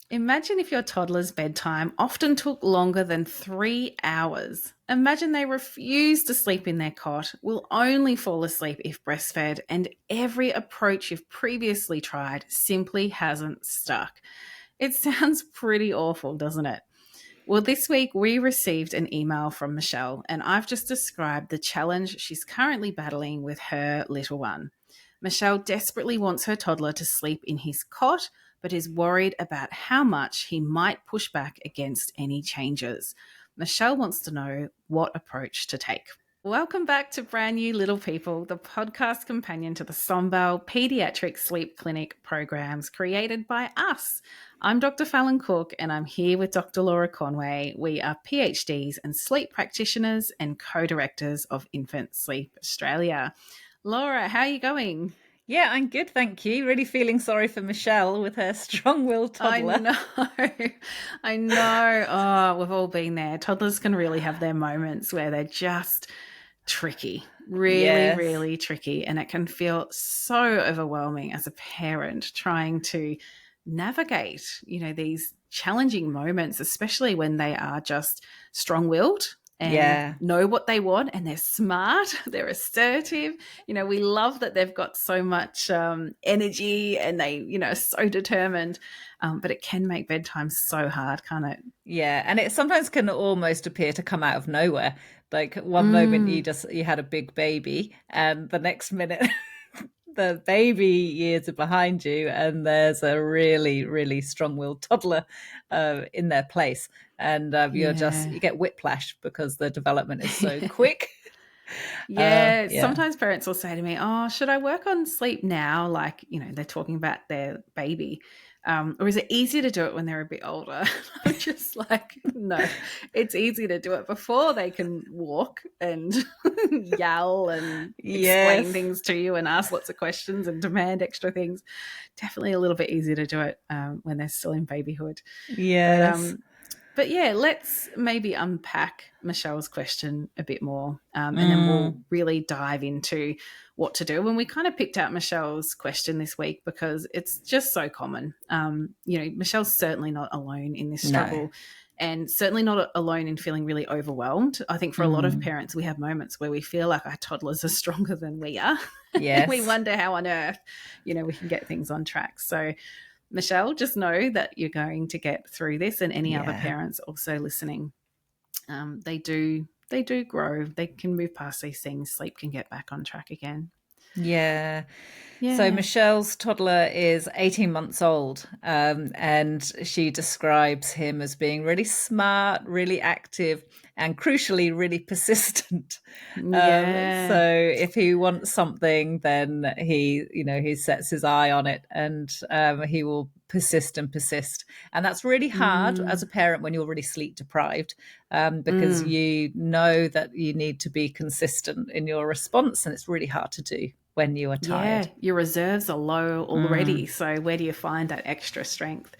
Imagine if your toddler's bedtime often took longer than 3 hours. Imagine they refuse to sleep in their cot, will only fall asleep if breastfed, and every approach you've previously tried simply hasn't stuck. It sounds pretty awful, doesn't it? Well, this week we received an email from Michelle, and I've just described the challenge she's currently battling with her little one. Michelle desperately wants her toddler to sleep in his cot, but is worried about how much he might push back against any changes. Michelle wants to know what approach to take. Welcome back to Brand New Little People, the podcast companion to the Sombel Pediatric Sleep Clinic programs created by us. I'm Dr Fallon Cook and I'm here with Dr Laura Conway. We are PhDs and sleep practitioners and co-directors of Infant Sleep Australia. Laura, how are you going? Yeah, I'm good, thank you. Really feeling sorry for Michelle with her strong-willed I toddler. know. I know. Oh, we've all been there. Toddlers can really have their moments where they're just tricky, really, Yes. really tricky. And it can feel so overwhelming as a parent trying to navigate, these challenging moments, especially when they are just strong willed and Yeah. know what they want and they're smart, they're assertive. We love that they've got so much energy and they, are so determined. But it can make bedtime so hard, can't it? Yeah. And it sometimes can almost appear to come out of nowhere. Like one moment Mm. you had a big baby and the next minute the baby years are behind you and there's a really, really strong-willed toddler in their place. And Yeah. you get whiplash because the development is so quick. Yeah, Yeah. sometimes parents will say to me, "Oh, should I work on sleep now?" Like, they're talking about their baby. Or is it easier to do it when they're a bit older? I'm just like, no, it's easier to do it before they can walk and yell and explain Yes. things to you and ask lots of questions and demand extra things. Definitely a little bit easier to do it when they're still in babyhood. But Yes. but yeah, let's maybe unpack Michelle's question a bit more, and then we'll Mm. really dive into what to do. And we kind of picked out Michelle's question this week because it's just so common. Michelle's certainly not alone in this No. struggle and certainly not alone in feeling really overwhelmed. I think for a lot of Mm. parents, we have moments where we feel like our toddlers are stronger than we are. And we Yes. wonder how on earth, we can get things on track. So Michelle, just know that you're going to get through this, and any other Yeah. parents also listening. They do grow. They can move past these things. Sleep can get back on track again. Yeah. So Yeah. Michelle's toddler is 18 months old, and she describes him as being really smart, really active, and crucially, really persistent. Yeah. So if he wants something, then he sets his eye on it, and he will persist and persist. And that's really hard as a Mm. parent when you're really sleep deprived, because Mm. you know that you need to be consistent in your response, and it's really hard to do when you are tired. Yeah, your reserves are low already. Mm, So where do you find that extra strength?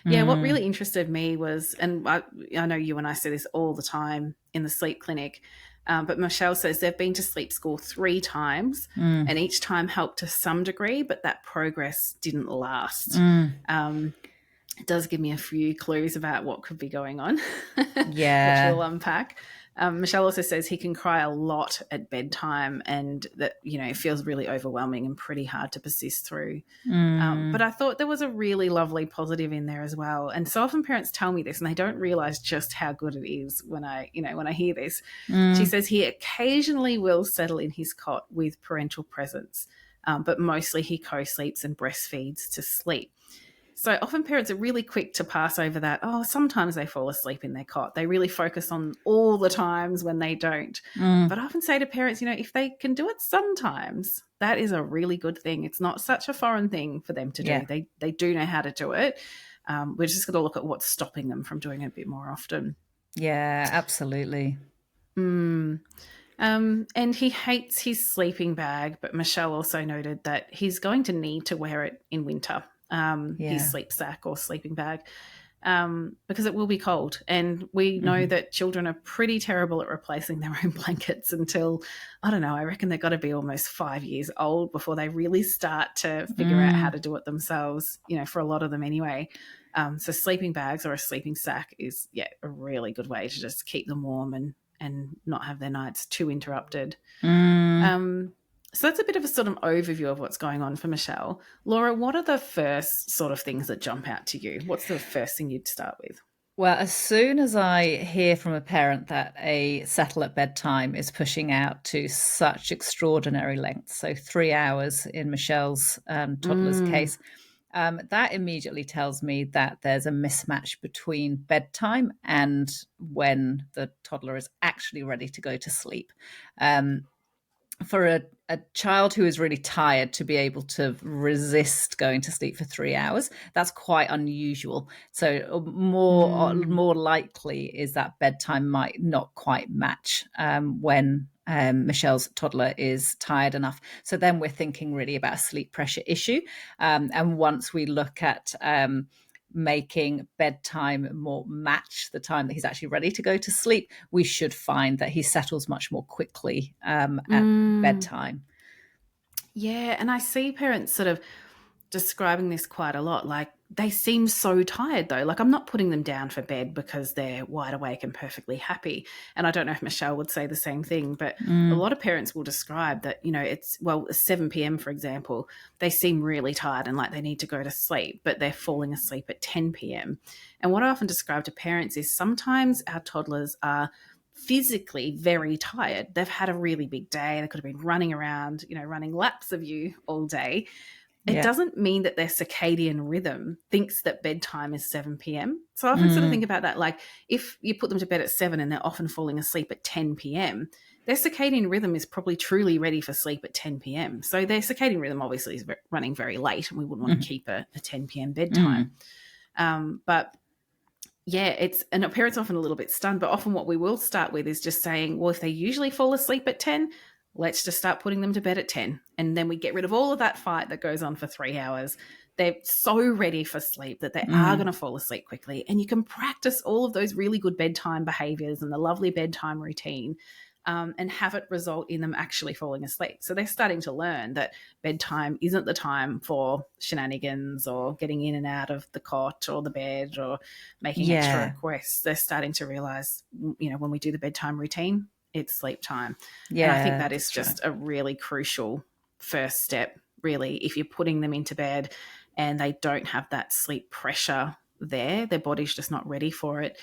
Yeah, what mm, really interested me was, and I know you and I say this all the time in the sleep clinic, but Michelle says they've been to sleep school 3 times mm, and each time helped to some degree, but that progress didn't last. mm. Um, it does give me a few clues about what could be going on, which Yeah. we'll unpack. Michelle also says he can cry a lot at bedtime and that, it feels really overwhelming and pretty hard to persist through. But Mm, I thought there was a really lovely positive in there as well. And so often parents tell me this and they don't realize just how good it is when I hear this. She mm. says he occasionally will settle in his cot with parental presence, but mostly he co-sleeps and breastfeeds to sleep. So often parents are really quick to pass over that. Oh, sometimes they fall asleep in their cot. They really focus on all the times when they don't. But Mm. I often say to parents, if they can do it sometimes, that is a really good thing. It's not such a foreign thing for them to do. Yeah. They do know how to do it. We're just going to look at what's stopping them from doing it a bit more often. Yeah, absolutely. Mm. And he hates his sleeping bag, but Michelle also noted that he's going to need to wear it in winter, his Yeah. sleep sack or sleeping bag, because it will be cold. And we know Hmm. that children are pretty terrible at replacing their own blankets until, I don't know, I reckon they've got to be almost 5 years old before they really start to figure out how Mm. to do it themselves, for a lot of them anyway. So sleeping bags or a sleeping sack is, a really good way to just keep them warm and not have their nights too interrupted. Mm. So that's a bit of a sort of overview of what's going on for Michelle. Laura, what are the first sort of things that jump out to you? What's the first thing you'd start with? Well, as soon as I hear from a parent that a settle at bedtime is pushing out to such extraordinary lengths, so 3 hours in Michelle's toddler's Mm, case, that immediately tells me that there's a mismatch between bedtime and when the toddler is actually ready to go to sleep. For a child who is really tired to be able to resist going to sleep for 3 hours, that's quite unusual. So more likely is that bedtime might not quite match when Michelle's toddler is tired enough. So then we're thinking really about a sleep pressure issue. And once we look at making bedtime more match the time that he's actually ready to go to sleep, we should find that he settles much more quickly at mm. bedtime. Yeah, and I see parents sort of describing this quite a lot. Like, they seem so tired though. Like, I'm not putting them down for bed because they're wide awake and perfectly happy. And I don't know if Michelle would say the same thing, but a Mm, lot of parents will describe that, it's, well, 7 p.m., for example, they seem really tired and like they need to go to sleep, but they're falling asleep at 10 p.m. And what I often describe to parents is sometimes our toddlers are physically very tired. They've had a really big day. They could have been running around, running laps of you all day. It yeah. doesn't mean that their circadian rhythm thinks that bedtime is 7 p.m. So I often sort of think Mm, about that. Like, if you put them to bed at 7 and they're often falling asleep at 10 p.m., their circadian rhythm is probably truly ready for sleep at 10 p.m. So their circadian rhythm obviously is running very late, and we wouldn't want to mm, keep a 10 p.m. bedtime. mm. But yeah, and parents often a little bit stunned, but often what we will start with is just saying, well, if they usually fall asleep at 10, let's just start putting them to bed at 10. And then we get rid of all of that fight that goes on for 3 hours. They're so ready for sleep that they are going Mm. to fall asleep quickly. And you can practice all of those really good bedtime behaviors and the lovely bedtime routine, and have it result in them actually falling asleep. So they're starting to learn that bedtime isn't the time for shenanigans or getting in and out of the cot or the bed or making extra Yeah, requests. They're starting to realize, when we do the bedtime routine, it's sleep time. And I think yeah, that is that's right. just a really crucial first step, really. If you're putting them into bed and they don't have that sleep pressure there, their body's just not ready for it,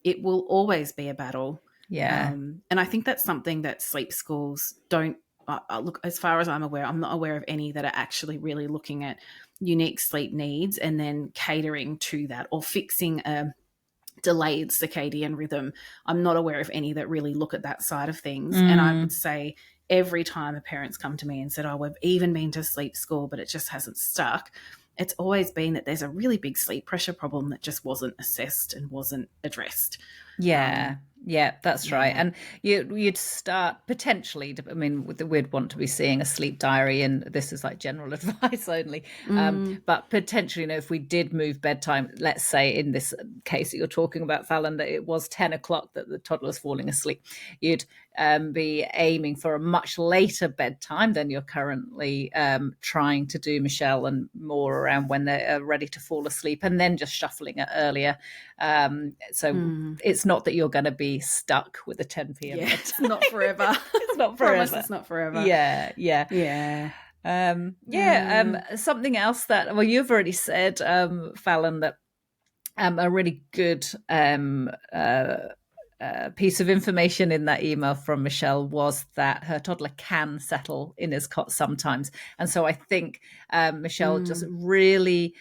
it will always be a battle. Yeah, And I think that's something that sleep schools don't look, as far as I'm aware, I'm not aware of any that are actually really looking at unique sleep needs and then catering to that or fixing a delayed circadian rhythm. I'm not aware of any that really look at that side of things. And I would mm, say every time a parent's come to me and said, oh, we've even been to sleep school, but it just hasn't stuck, it's always been that there's a really big sleep pressure problem that just wasn't assessed and wasn't addressed. yeah, Um, yeah, that's right. yeah. And you'd start potentially. I mean, we'd want to be seeing a sleep diary, and this is like general advice only. Mm, But potentially, if we did move bedtime, let's say in this case that you're talking about, Fallon, that it was 10 o'clock that the toddler was falling asleep, you'd be aiming for a much later bedtime than you're currently trying to do, Michelle, and more around when they're ready to fall asleep, and then just shuffling it earlier. So mm. it's not that you're going to be stuck with a 10 p.m. Yeah, it's bedtime. not forever. It's not Promise forever. it's not forever. Yeah, yeah. Yeah. Something else that, well, you've already said, Fallon, that a really good piece of information in that email from Michelle was that her toddler can settle in his cot sometimes. And so I think Michelle just Mm, really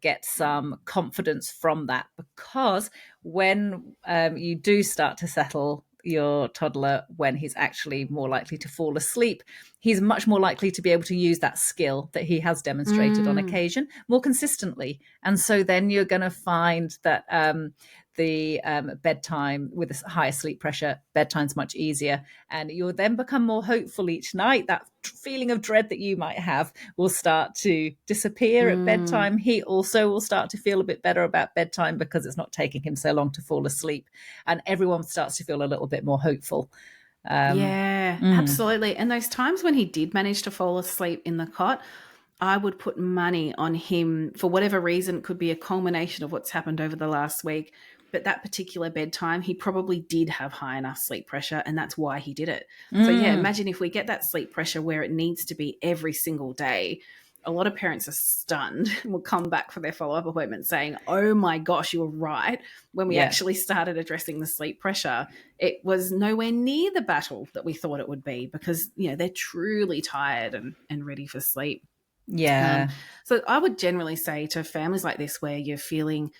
gets some confidence from that, because when you do start to settle your toddler when he's actually more likely to fall asleep, he's much more likely to be able to use that skill that he has demonstrated on mm, occasion more consistently. And so then you're going to find that the bedtime with a higher sleep pressure, bedtime's much easier. And you'll then become more hopeful each night. That feeling of dread that you might have will start to disappear at mm. bedtime. He also will start to feel a bit better about bedtime because it's not taking him so long to fall asleep. And everyone starts to feel a little bit more hopeful. Um, Yeah, mm, absolutely. And those times when he did manage to fall asleep in the cot, I would put money on him for whatever reason. It could be a culmination of what's happened over the last week. But that particular bedtime, he probably did have high enough sleep pressure, and that's why he did it. So, yeah, Mm. imagine if we get that sleep pressure where it needs to be every single day. A lot of parents are stunned and will come back for their follow up appointment saying, "Oh my gosh, you were right." When we Yeah. actually started addressing the sleep pressure, it was nowhere near the battle that we thought it would be because, they're truly tired and ready for sleep. Um, Yeah. so I would generally say to families like this, where you're feeling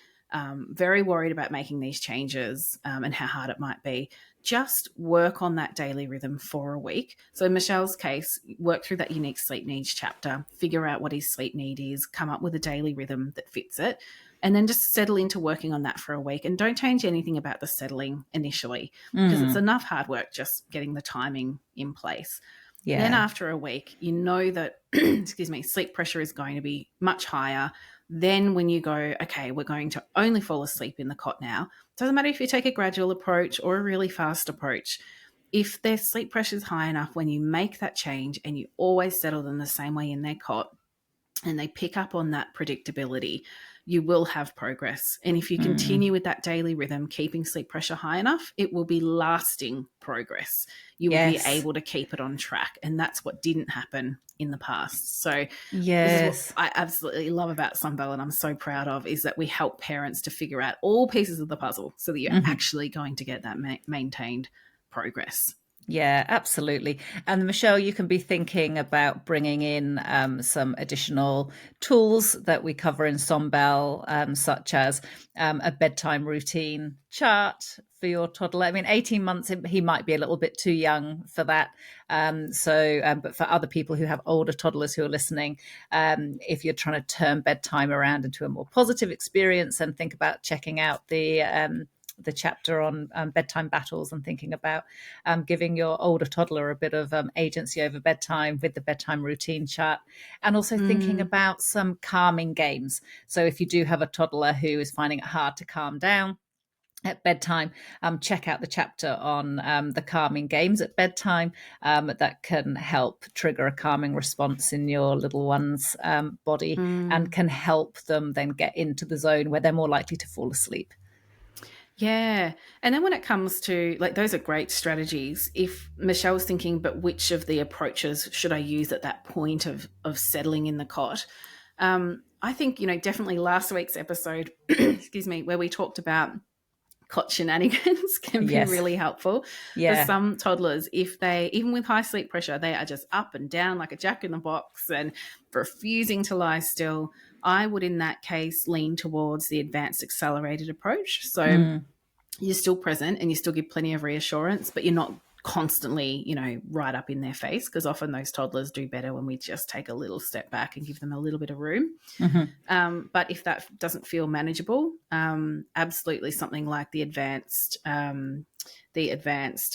very worried about making these changes and how hard it might be, just work on that daily rhythm for a week. So in Michelle's case, work through that unique sleep needs chapter, figure out what his sleep need is, come up with a daily rhythm that fits it, and then just settle into working on that for a week. And don't change anything about the settling initially because it's Mm. enough hard work just getting the timing in place. Then Yeah. after a week, you know that, excuse me, sleep pressure is going to be much higher. Then when you go, okay, we're going to only fall asleep in the cot now, doesn't matter if you take a gradual approach or a really fast approach. If their sleep pressure is high enough, when you make that change and you always settle them the same way in their cot, and they pick up on that predictability, you will have progress. And if you continue Mm. with that daily rhythm, keeping sleep pressure high enough, it will be lasting progress. You will be Yes. able to keep it on track. And that's what didn't happen in the past. So this is what Yes. I absolutely love about Sunbelt, and I'm so proud of, is that we help parents to figure out all pieces of the puzzle so that you're Hmm. actually going to get that maintained progress. Yeah, absolutely. And Michelle, you can be thinking about bringing in some additional tools that we cover in Sombel, such as a bedtime routine chart for your toddler. I mean, 18 months, he might be a little bit too young for that. But for other people who have older toddlers who are listening, if you're trying to turn bedtime around into a more positive experience, and think about checking out the chapter on bedtime battles, and thinking about giving your older toddler a bit of agency over bedtime with the bedtime routine chart, and also thinking Mm, about some calming games. So if you do have a toddler who is finding it hard to calm down at bedtime, check out the chapter on the calming games at bedtime that can help trigger a calming response in your little one's body, and mm. can help them then get into the zone where they're more likely to fall asleep. Yeah. And then when it comes to, like, those are great strategies. If Michelle's thinking, but which of the approaches should I use at that point of settling in the cot? I think, definitely last week's episode, excuse me, where we talked about cot shenanigans can be Yes. really helpful for Yeah. some toddlers. If they, even with high sleep pressure, they are just up and down like a jack in the box and refusing to lie still, I would in that case lean towards the advanced accelerated approach. So Mm. you're still present and you still give plenty of reassurance, but you're not constantly, right up in their face, because often those toddlers do better when we just take a little step back and give them a little bit of room. Hmm. But if that doesn't feel manageable, absolutely something like the advanced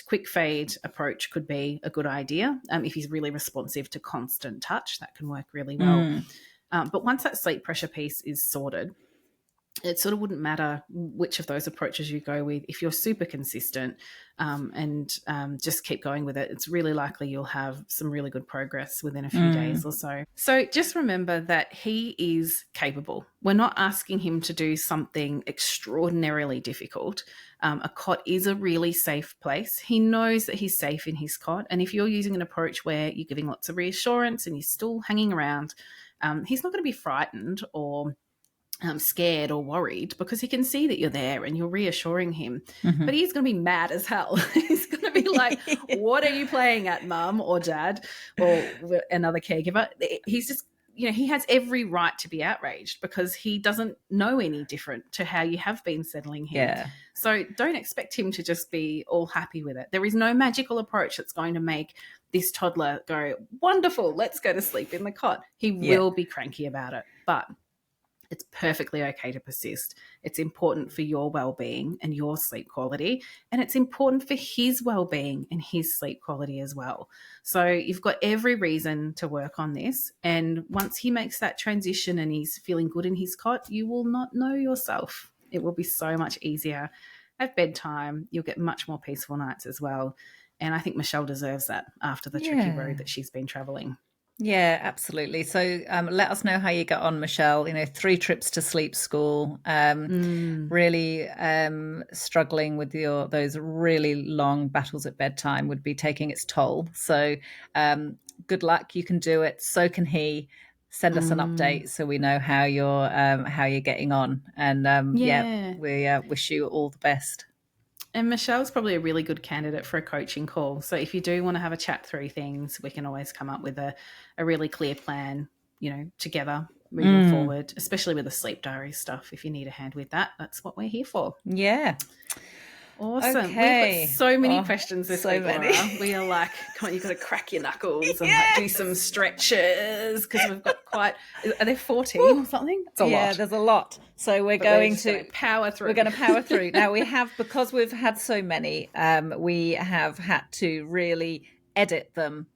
quick fade approach could be a good idea. If he's really responsive to constant touch, that can work really well. Mm. But once that sleep pressure piece is sorted, it sort of wouldn't matter which of those approaches you go with. If you're super consistent and just keep going with it, it's really likely you'll have some really good progress within a few days Mm. or so. So just remember that he is capable. We're not asking him to do something extraordinarily difficult. A cot is a really safe place. He knows that he's safe in his cot. And if you're using an approach where you're giving lots of reassurance and he's still hanging around, he's not going to be frightened or scared or worried, because he can see that you're there and you're reassuring him. But Hmm. he's going to be mad as hell. He's going to be like, "What are you playing at, mum or dad or another caregiver?" He's just, he has every right to be outraged because he doesn't know any different to how you have been settling him. Yeah. So don't expect him to just be all happy with it. There is no magical approach that's going to make this toddler go, "Wonderful, let's go to sleep in the cot." He Yeah. will be cranky about it, but it's perfectly okay to persist. It's important for your well-being and your sleep quality, and it's important for his well-being and his sleep quality as well. So you've got every reason to work on this, and once he makes that transition and he's feeling good in his cot, you will not know yourself. It will be so much easier at bedtime. You'll get much more peaceful nights as well, and I think Michelle deserves that after the tricky road Yeah. that she's been traveling. Yeah, absolutely. So let us know how you get on, Michelle. 3 trips to sleep school. Mm, Really struggling with those really long battles at bedtime would be taking its toll. So good luck. You can do it. So can he. Send us an mm. update so we know how you're getting on. And yeah, Yeah. we wish you all the best. And Michelle's probably a really good candidate for a coaching call. So if you do want to have a chat through things, we can always come up with a really clear plan, together moving Mm, forward, especially with the sleep diary stuff. If you need a hand with that, that's what we're here for. yeah. Awesome. We've got Okay. so many Oh, questions this so week, many. Laura. We are like, come on, you've got to crack your knuckles and like do some Yes. stretches because we've got quite, are there 14 Whew. or something? It's a Yeah, lot, there's a lot. So but we're just going to power we're through. going to power through. Now because we've had so many, we have had to really edit them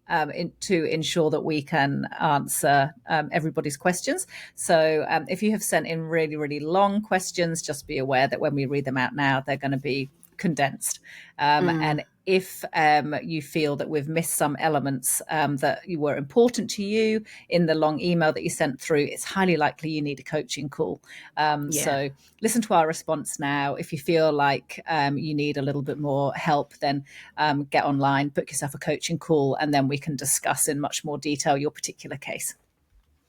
to ensure that we can answer everybody's questions. So if you have sent in really, really long questions, just be aware that when we read them out now, they're going to be condensed. Mm, And if you feel that we've missed some elements that were important to you in the long email that you sent through, it's highly likely you need a coaching call. yeah. So listen to our response now. If you feel like you need a little bit more help, then get online, book yourself a coaching call, and then we can discuss in much more detail your particular case.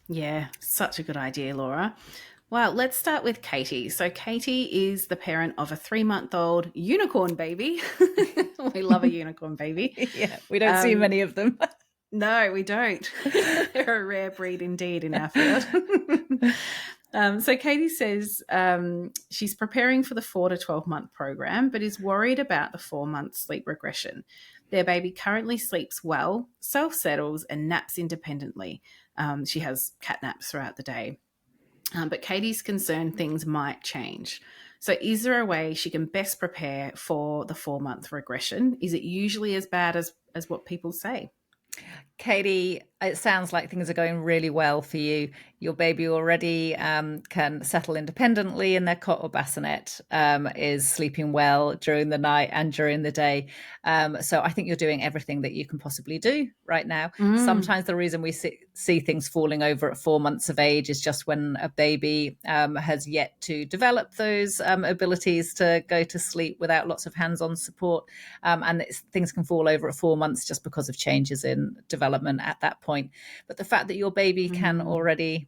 Yeah, such a good idea, Laura. Well, let's start with Katie. So, Katie is the parent of a 3-month-old unicorn baby. We love a unicorn baby. Yeah, we don't see Um, many of them. no, we don't. They're a rare breed indeed in our field. So, Katie says she's preparing for the 4 to 12 month program, but is worried about the 4 month sleep regression. Their baby currently sleeps well, self settles, and naps independently. She has cat naps throughout the day. But Katie's concerned things might change. So, is there a way she can best prepare for the 4 month regression? Is it usually as bad as what people say? Katie, it sounds like things are going really well for you. Your baby already can settle independently in their cot or bassinet, is sleeping well during the night and during the day. So I think you're doing everything that you can possibly do right now. Mm, Sometimes the reason we see things falling over at 4 months of age is just when a baby has yet to develop those abilities to go to sleep without lots of hands-on support. And things can fall over at 4 months just because of changes in development at that point. But the fact that your baby can mm, already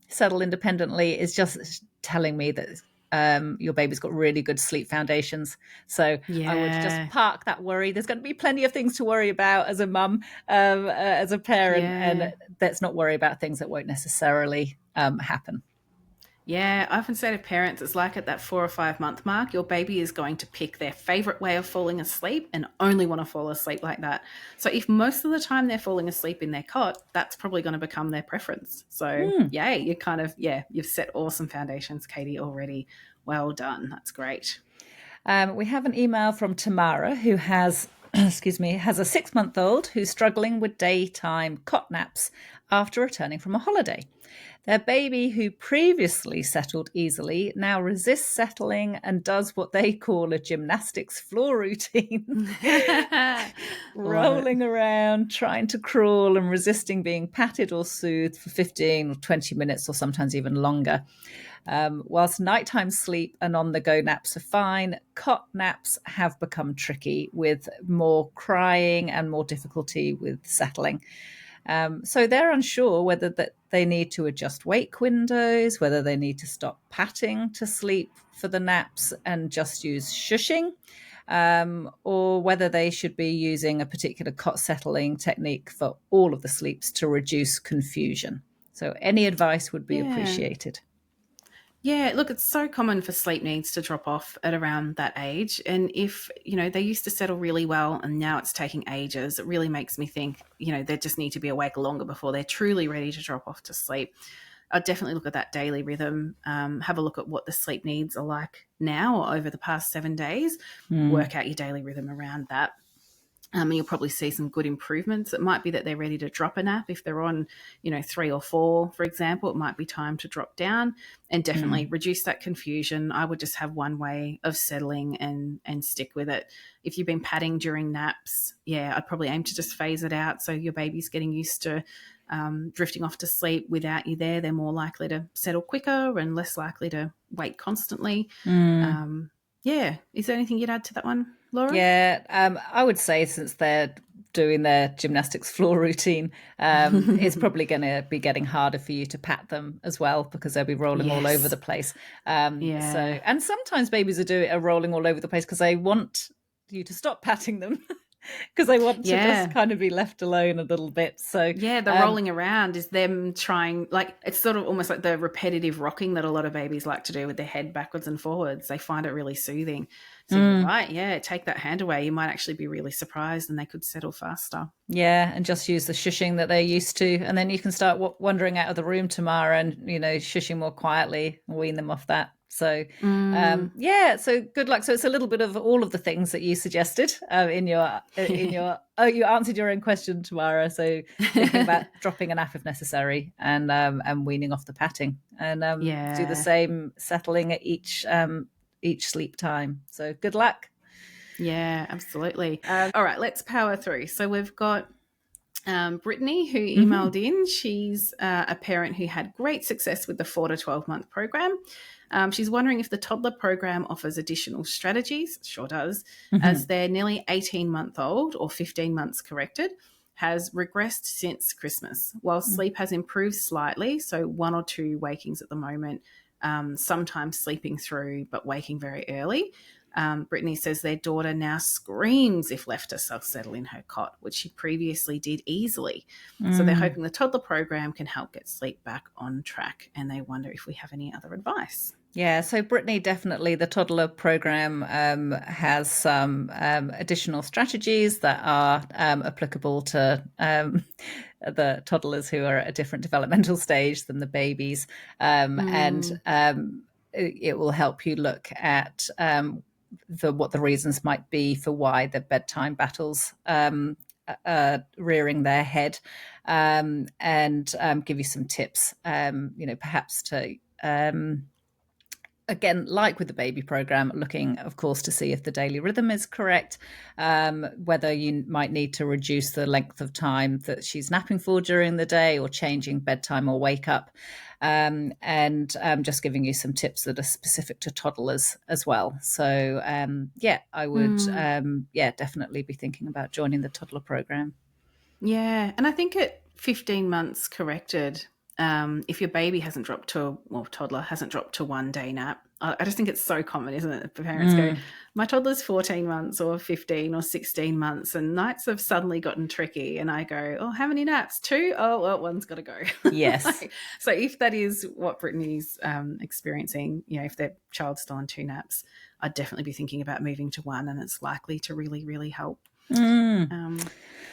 settle independently is just telling me that your baby's got really good sleep foundations. So I would just yeah, park that worry. There's going to be plenty of things to worry about as a mum, as a parent, and yeah. let's not worry about things that won't necessarily happen. Yeah, I often say to parents, it's like at that 4 or 5 month mark, your baby is going to pick their favorite way of falling asleep and only want to fall asleep like that. So if most of the time they're falling asleep in their cot, that's probably going to become their preference. So Mm. yay, you've set awesome foundations, Katie, already. Well done. That's great. We have an email from Tamara who has, excuse me, has a 6-month-old who's struggling with daytime cot naps after returning from a holiday. Their baby, who previously settled easily, now resists settling and does what they call a gymnastics floor routine, Love it. rolling around, trying to crawl, and resisting being patted or soothed for 15 or 20 minutes or sometimes even longer. Whilst nighttime sleep and on the go naps are fine, cot naps have become tricky with more crying and more difficulty with settling. So they're unsure whether that they need to adjust wake windows, whether they need to stop patting to sleep for the naps and just use shushing, or whether they should be using a particular cot settling technique for all of the sleeps to reduce confusion. So any advice would be Yeah. appreciated. Yeah, look, it's so common for sleep needs to drop off at around that age. And if, they used to settle really well and now it's taking ages, it really makes me think, they just need to be awake longer before they're truly ready to drop off to sleep. I'd definitely look at that daily rhythm, have a look at what the sleep needs are like now or over the past 7 days, Mm. work out your daily rhythm around that. And you'll probably see some good improvements. It might be that they're ready to drop a nap. If they're on, 3 or 4, for example, it might be time to drop down and definitely Mm. reduce that confusion. I would just have one way of settling and stick with it. If you've been patting during naps, yeah, I'd probably aim to just phase it out so your baby's getting used to drifting off to sleep without you there, they're more likely to settle quicker and less likely to wake constantly. Yeah. Is there anything you'd add to that one, Laura? Yeah, I would say since they're doing their gymnastics floor routine, it's probably going to be getting harder for you to pat them as well because they'll be rolling all over Yes. the place. So, Yeah. and sometimes babies are rolling all over the place because they want you to stop patting them because they want to just Yeah. kind of be left alone a little bit. So, Yeah, the rolling around is them trying, like, it's sort of almost like the repetitive rocking that a lot of babies like to do with their head backwards and forwards. They find it really soothing. So you're right. Yeah, take that hand away. You might actually be really surprised and they could settle faster. yeah, and just use the shushing that they're used to. And then you can start wandering out of the room tomorrow and, shushing more quietly and wean them off that. So, yeah, so good luck. So it's a little bit of all of the things that you suggested you answered your own question tomorrow. So thinking about dropping a nap if necessary and weaning off the patting and do the Yeah. same settling at each sleep time. So good luck. Yeah, absolutely. All right, let's power through. So we've got Brittany, who emailed in. She's a parent who had great success with the 4 to 12 month program. She's wondering if the toddler program offers additional strategies. Sure does, as their nearly 18-month-old, or 15 months corrected, has regressed since Christmas. While sleep has improved slightly, so 1 or 2 wakings at the moment, sometimes sleeping through but waking very early. Brittany says their daughter now screams if left to self-settle in her cot, which she previously did easily. So they're hoping the toddler program can help get sleep back on track, and they wonder if we have any other advice. Yeah, so Brittany, definitely the toddler program has some additional strategies that are applicable to the toddlers who are at a different developmental stage than the babies. And it will help you look at what the reasons might be for why the bedtime battles rearing their head, and give you some tips, perhaps to again, like with the baby program, looking, of course, to see if the daily rhythm is correct, whether you might need to reduce the length of time that she's napping for during the day or changing bedtime or wake up, and just giving you some tips that are specific to toddlers as well. So, I would, definitely be thinking about joining the toddler program. Yeah, and I think at 15 months corrected, if your baby hasn't dropped to, or toddler hasn't dropped to 1 day nap, I just think it's so common, isn't it? Parents go, my toddler's 14 months or 15 or 16 months and nights have suddenly gotten tricky. And I go, oh, how many naps? 2? Oh, well, one's got to go. Yes. So if that is what Brittany's experiencing, if their child's still on 2 naps, I'd definitely be thinking about moving to 1, and it's likely to really, really help.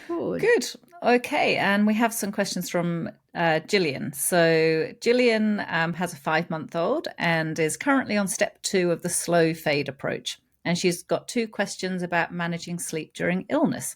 Good. Okay, and we have some questions from Gillian. So Gillian has a 5-month-old and is currently on step 2 of the slow fade approach. And she's got 2 questions about managing sleep during illness.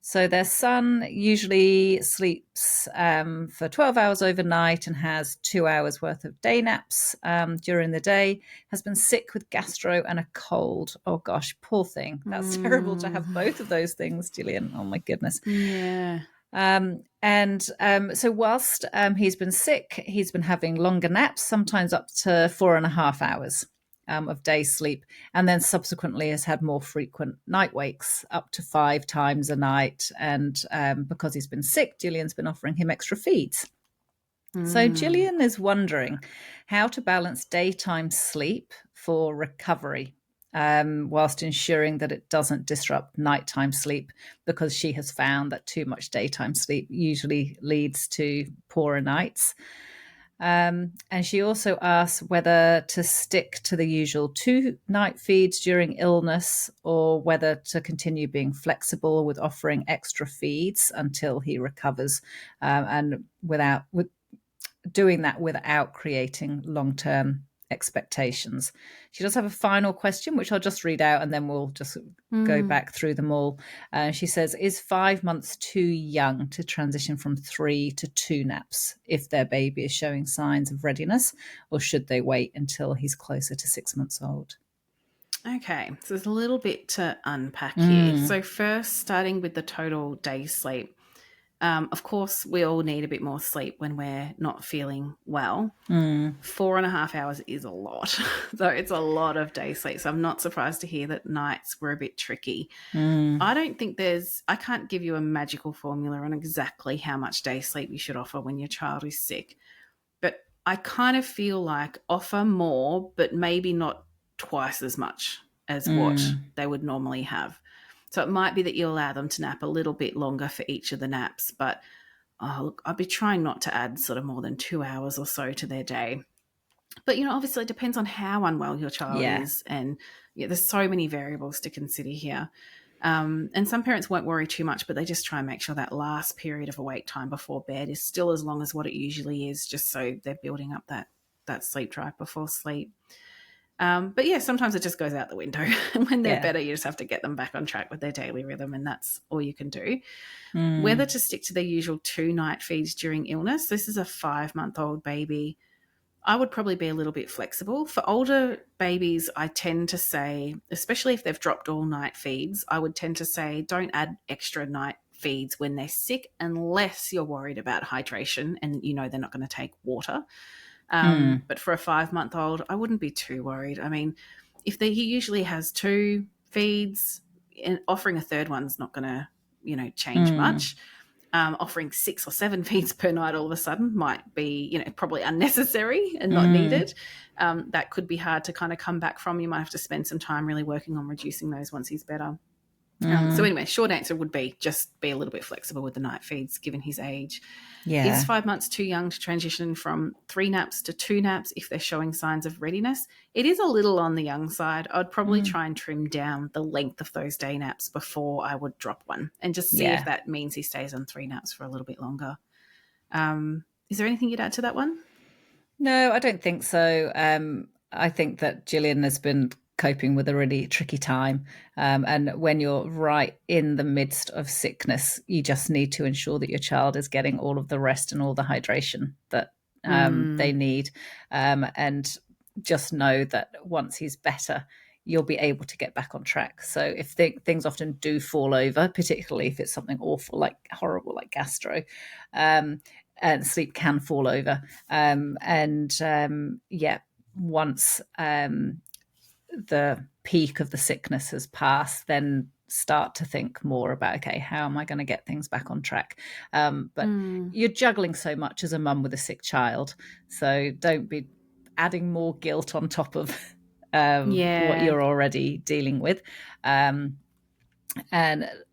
So their son usually sleeps for 12 hours overnight and has 2 hours worth of day naps during the day, has been sick with gastro and a cold. Oh gosh, poor thing. That's terrible to have both of those things, Gillian. Oh my goodness. Yeah. So whilst he's been sick, he's been having longer naps, sometimes up to 4.5 hours. Of day sleep, and then subsequently has had more frequent night wakes, up to 5 times a night. And because he's been sick, Gillian's been offering him extra feeds. So Gillian is wondering how to balance daytime sleep for recovery, whilst ensuring that it doesn't disrupt nighttime sleep, because she has found that too much daytime sleep usually leads to poorer nights. And she also asks whether to stick to the usual 2 night feeds during illness, or whether to continue being flexible with offering extra feeds until he recovers, and with doing that without creating long-term expectations. She does have a final question, which I'll just read out and then we'll just go back through them all. She says, is 5 months too young to transition from 3 to 2 naps if their baby is showing signs of readiness, or should they wait until he's closer to 6 months old? Okay, so there's a little bit to unpack here. So first, starting with the total day sleep. Of course, we all need a bit more sleep when we're not feeling well. Mm. 4.5 hours is a lot. So it's a lot of day sleep. So I'm not surprised to hear that nights were a bit tricky. Mm. I can't give you a magical formula on exactly how much day sleep you should offer when your child is sick. But I kind of feel like offer more, but maybe not twice as much as what Mm. they would normally have. So it might be that you allow them to nap a little bit longer for each of the naps, but look, I'd be trying not to add sort of more than 2 hours or so to their day. But, obviously it depends on how unwell your child Yeah. is. And there's so many variables to consider here. And some parents won't worry too much, but they just try and make sure that last period of awake time before bed is still as long as what it usually is, just so they're building up that sleep drive before sleep. But yeah, sometimes it just goes out the window. When they're Yeah. better, you just have to get them back on track with their daily rhythm, and that's all you can do. Whether Mm. to stick to their usual 2 night feeds during illness, this is a 5-month-old baby. I would probably be a little bit flexible. For older babies, I tend to say, especially if they've dropped all night feeds, I would tend to say don't add extra night feeds when they're sick unless you're worried about hydration and they're not going to take water. Mm. But for a 5-month-old, I wouldn't be too worried. I mean, he usually has 2 feeds, and offering a third one's not going to, change Mm. much. Offering 6 or 7 feeds per night all of a sudden might be, probably unnecessary and not Mm. needed. That could be hard to kind of come back from. You might have to spend some time really working on reducing those once he's better. So Mm. anyway, short answer would be just be a little bit flexible with the night feeds given his age. Is Yeah. 5 months too young to transition from 3 naps to 2 naps if they're showing signs of readiness? It is a little on the young side. I'd probably Mm. try and trim down the length of those day naps before I would drop one and just see if Yeah. that means he stays on 3 naps for a little bit longer. Is there anything you'd add to that one? No, I don't think so. I think that Gillian has been coping with a really tricky time. And when you're right in the midst of sickness, you just need to ensure that your child is getting all of the rest and all the hydration that they Mm, need. And just know that once he's better, you'll be able to get back on track. So if things often do fall over, particularly if it's something awful, like horrible, like gastro, um, and sleep can fall over. Yeah, once the peak of the sickness has passed, then start to think more about, okay, how am I going to get things back on track? But mm, you're juggling so much as a mum with a sick child, so don't be adding more guilt on top of what yeah. you're already dealing with. And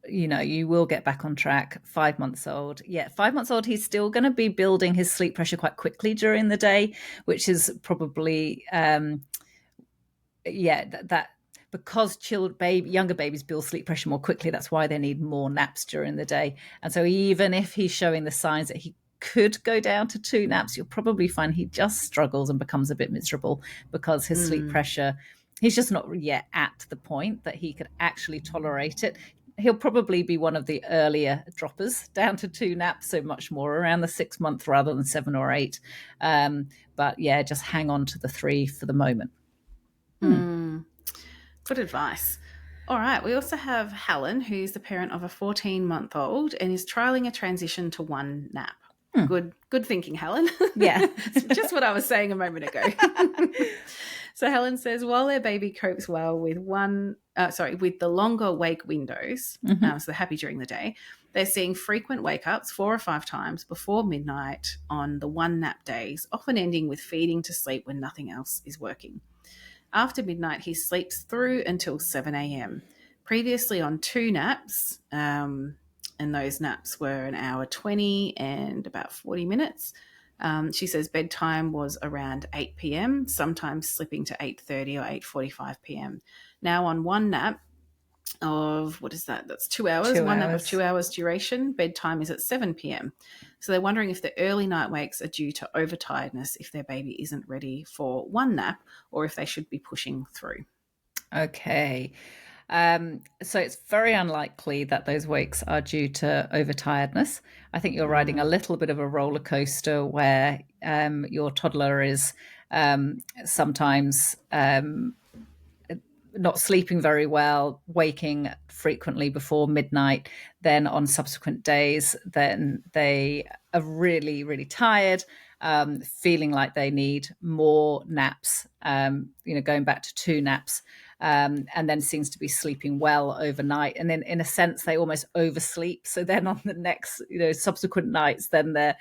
you will get back on track. 5 months old, yeah, 5 months old, he's still going to be building his sleep pressure quite quickly during the day, which is probably that because younger babies build sleep pressure more quickly. That's why they need more naps during the day. And so even if he's showing the signs that he could go down to 2 naps, you'll probably find he just struggles and becomes a bit miserable because his sleep Mm, pressure, he's just not yet at the point that he could actually tolerate it. He'll probably be one of the earlier droppers down to 2 naps, so much more around the 6 month rather than 7 or 8. But yeah, just hang on to the 3 for the moment. Hmm. mm. Good advice. All right. We also have Helen, who's the parent of a 14-month-old and is trialing a transition to 1 nap. Hmm. Good thinking, Helen. Yeah. It's just what I was saying a moment ago. So Helen says, while their baby copes well with with the longer wake windows, Mm-hmm. so they're happy during the day, they're seeing frequent wake ups 4 or 5 times before midnight on the 1 nap days, often ending with feeding to sleep when nothing else is working. After midnight, he sleeps through until 7 a.m. Previously on 2 naps, and those naps were an hour 20 and about 40 minutes. She says bedtime was around 8 p.m., sometimes slipping to 8:30 or 8:45 p.m. Now on 1 nap of, what is that? That's 2 hours, 1 nap of 2 hours. 2 hours duration, bedtime is at 7 p.m. So they're wondering if the early night wakes are due to overtiredness if their baby isn't ready for 1 nap, or if they should be pushing through. Okay. So it's very unlikely that those wakes are due to overtiredness. I think you're riding a Mm, little bit of a roller coaster where your toddler is sometimes not sleeping very well, waking frequently before midnight. Then on subsequent days, then they are really, really tired, feeling like they need more naps, going back to 2 naps. And then seems to be sleeping well overnight. And then in a sense, they almost oversleep. So then on the next, subsequent nights, then the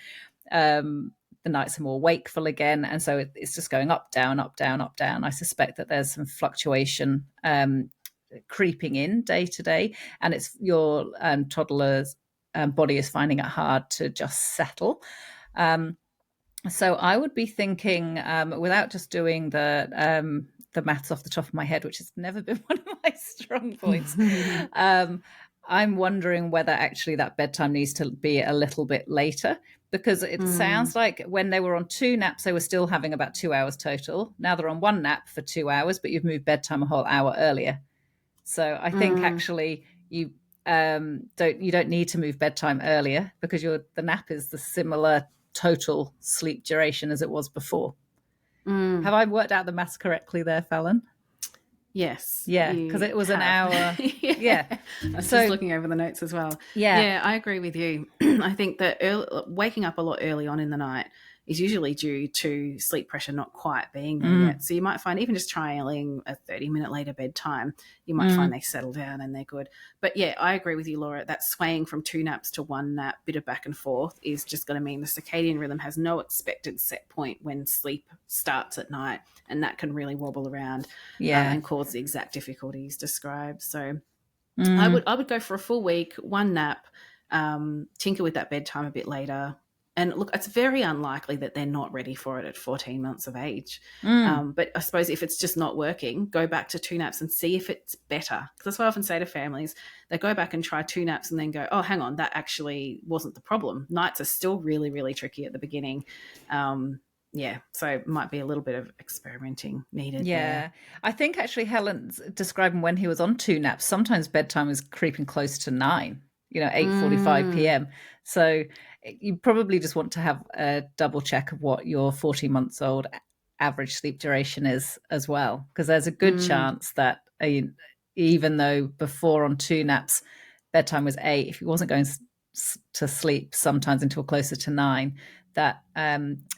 nights are more wakeful again. And so it's just going up, down, up, down, up, down. I suspect that there's some fluctuation creeping in day to day. And it's your toddler's body is finding it hard to just settle. So I would be thinking, without just doing the maths off the top of my head, which has never been one of my strong points, I'm wondering whether actually that bedtime needs to be a little bit later, because it sounds like when they were on 2 naps, they were still having about 2 hours total. Now they're on 1 nap for 2 hours, but you've moved bedtime a whole hour earlier. So I think actually you don't need to move bedtime earlier, because the nap is the similar total sleep duration as it was before. Have I worked out the maths correctly there, Fallon? Yes. Yeah, because it was an hour. Yeah. I was just looking over the notes as well. Yeah, I agree with you. I think that waking up a lot early on in the night is usually due to sleep pressure not quite being there yet. So you might find even just trialing a 30-minute later bedtime, you might find they settle down and they're good. But yeah, I agree with you, Laura. That swaying from 2 naps to 1 nap, bit of back and forth, is just going to mean the circadian rhythm has no expected set point when sleep starts at night, and that can really wobble around and cause the exact difficulties described. So I would go for a full week, 1 nap, tinker with that bedtime a bit later. And look, it's very unlikely that they're not ready for it at 14 months of age. But I suppose if it's just not working, go back to 2 naps and see if it's better. Because that's what I often say to families. They go back and try 2 naps and then go, oh, hang on, that actually wasn't the problem. Nights are still really, really tricky at the beginning. So it might be a little bit of experimenting needed there. I think actually Helen's describing when he was on 2 naps, sometimes bedtime was creeping close to 9, 8:45 p.m. So you probably just want to have a double check of what your 14-month-old average sleep duration is as well, because there's a good chance that even though before on 2 naps bedtime was 8, if he wasn't going to sleep sometimes until closer to 9, that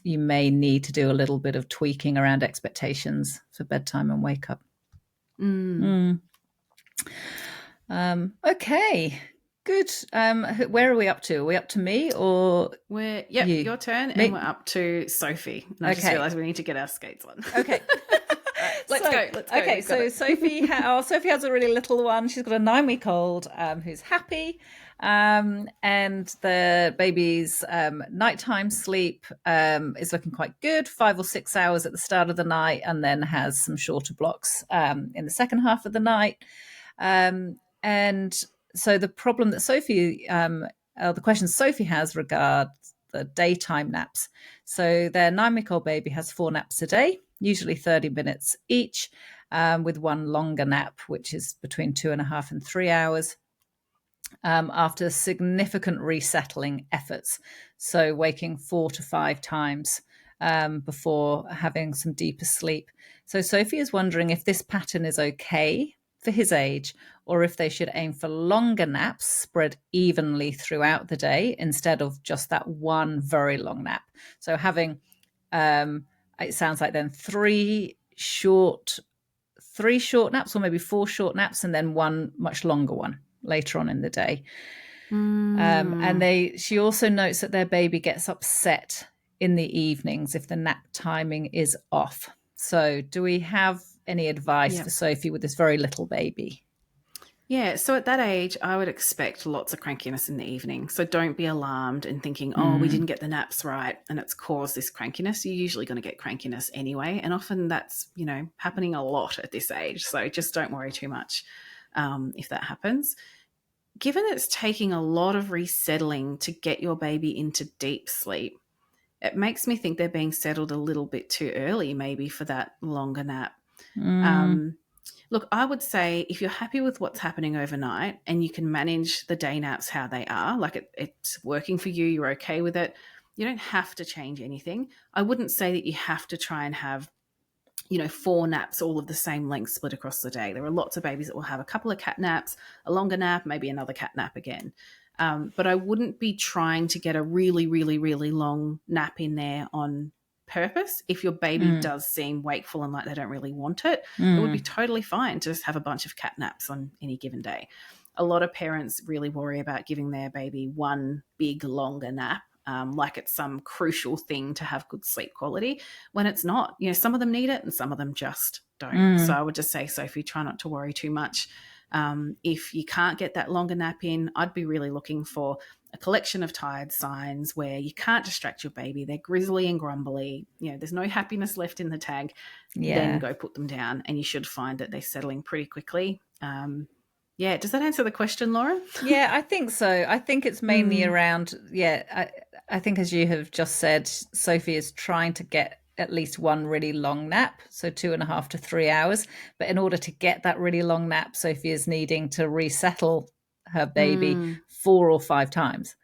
you may need to do a little bit of tweaking around expectations for bedtime and wake up. Okay, good. Where are we up to? Are we up to me or your turn, and we're up to Sophie. And I just realised we need to get our skates on. Okay. Let's go. Okay, so Sophie has a really little one. She's got a 9-week-old who's happy. And the baby's nighttime sleep is looking quite good, 5 or 6 hours at the start of the night, and then has some shorter blocks in the second half of the night. And so the problem that the question Sophie has regards the daytime naps. So their 9-week-old baby has 4 naps a day, usually 30 minutes each, with one longer nap, which is between 2.5 and 3 hours. After significant resettling efforts, so waking 4 to 5 times before having some deeper sleep. So Sophie is wondering if this pattern is okay for his age, or if they should aim for longer naps spread evenly throughout the day instead of just that one very long nap. So having, it sounds like then 3 short naps, or maybe 4 short naps, and then one much longer one later on in the day. And she also notes that their baby gets upset in the evenings if the nap timing is off. So do we have any advice for Sophie with this very little baby? Yeah, so at that age, I would expect lots of crankiness in the evening. So don't be alarmed and thinking, we didn't get the naps right and it's caused this crankiness. You're usually going to get crankiness anyway. And often that's, happening a lot at this age. So just don't worry too much if that happens. Given it's taking a lot of resettling to get your baby into deep sleep, it makes me think they're being settled a little bit too early maybe for that longer nap. Look, I would say if you're happy with what's happening overnight and you can manage the day naps how they are, like it's working for you, you're okay with it, you don't have to change anything. I wouldn't say that you have to try and have 4 naps all of the same length split across the day. There are lots of babies that will have a couple of cat naps, a longer nap, maybe another cat nap again. But I wouldn't be trying to get a really, really, really long nap in there on purpose. If your baby does seem wakeful and like they don't really want it, it would be totally fine to just have a bunch of cat naps on any given day. A lot of parents really worry about giving their baby one big longer nap, like it's some crucial thing to have good sleep quality, when it's not. Some of them need it and some of them just don't. So I would just say, Sophie, try not to worry too much. If you can't get that longer nap in, I'd be really looking for a collection of tired signs where you can't distract your baby. They're grizzly and grumbly. There's no happiness left in the tag. Then go put them down, and you should find that they're settling pretty quickly. Does that answer the question, Laura? Yeah, I think so. I think it's mainly around, I think as you have just said, Sophie is trying to get at least one really long nap, so 2.5 to 3 hours. But in order to get that really long nap, Sophie is needing to resettle her baby 4 or 5 times.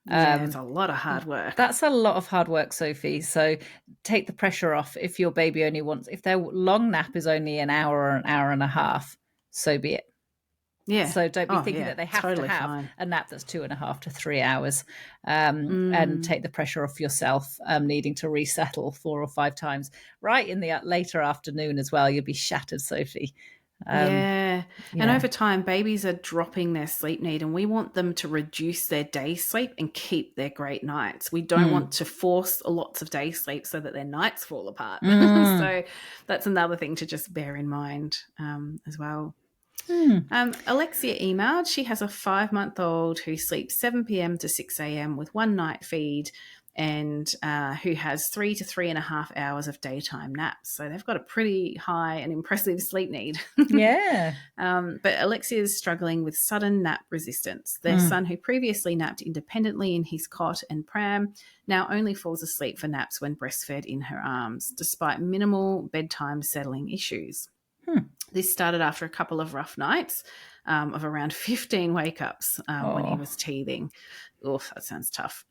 Yeah, it's a lot of hard work. That's a lot of hard work, Sophie. So take the pressure off. If your baby if their long nap is only an hour or an hour and a half, so be it. Yeah. So don't be thinking that they have to have a nap that's 2.5 to 3 hours, and take the pressure off yourself, needing to resettle 4 or 5 times. Right in the later afternoon as well, you'll be shattered, Sophie. And over time, babies are dropping their sleep need, and we want them to reduce their day sleep and keep their great nights. We don't want to force lots of day sleep so that their nights fall apart. So that's another thing to just bear in mind as well. Alexia emailed. She has a 5-month-old who sleeps 7 p.m. to 6 a.m. with one night feed, and who has 3 to 3.5 hours of daytime naps. So they've got a pretty high and impressive sleep need. Yeah. But Alexia is struggling with sudden nap resistance. Their son, who previously napped independently in his cot and pram, now only falls asleep for naps when breastfed in her arms, despite minimal bedtime settling issues. This started after a couple of rough nights of around 15 wake-ups when he was teething. Oof, that sounds tough.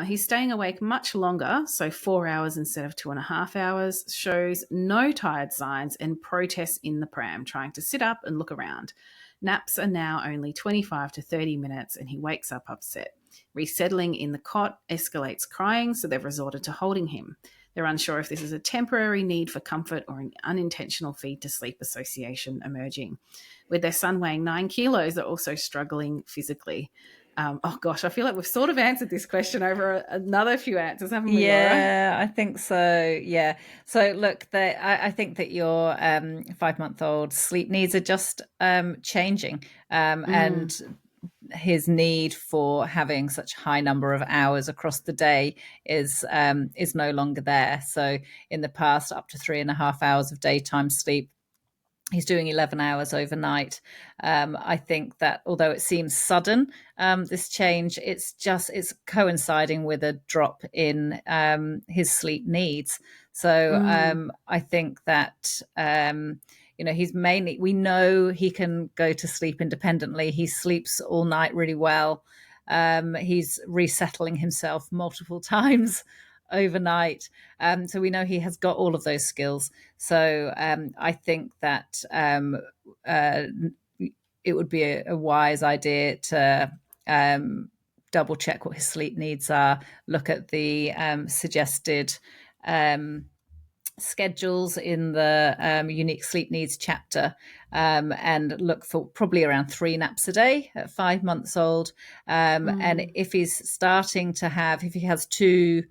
He's staying awake much longer, so 4 hours instead of 2.5 hours, shows no tired signs, and protests in the pram, trying to sit up and look around. Naps are now only 25 to 30 minutes, and he wakes up upset. Resettling in the cot escalates crying, so they've resorted to holding him. They're unsure if this is a temporary need for comfort or an unintentional feed to sleep association emerging. With their son weighing 9 kilos, they're also struggling physically. I feel like we've sort of answered this question over another few answers, haven't we, Laura? Yeah, I think so. Yeah. So look, I think that your 5-month-old sleep needs are just changing, and his need for having such high number of hours across the day is no longer there. So in the past, up to 3.5 hours of daytime sleep. He's doing 11 hours overnight. I think that although it seems sudden, this change, it's coinciding with a drop in his sleep needs. So I think that, we know he can go to sleep independently. He sleeps all night really well. He's resettling himself multiple times overnight. So we know he has got all of those skills. So I think that it would be a wise idea to double check what his sleep needs are, look at the suggested schedules in the unique sleep needs chapter, and look for probably around 3 naps a day at 5 months old. And if he's starting to if he has 2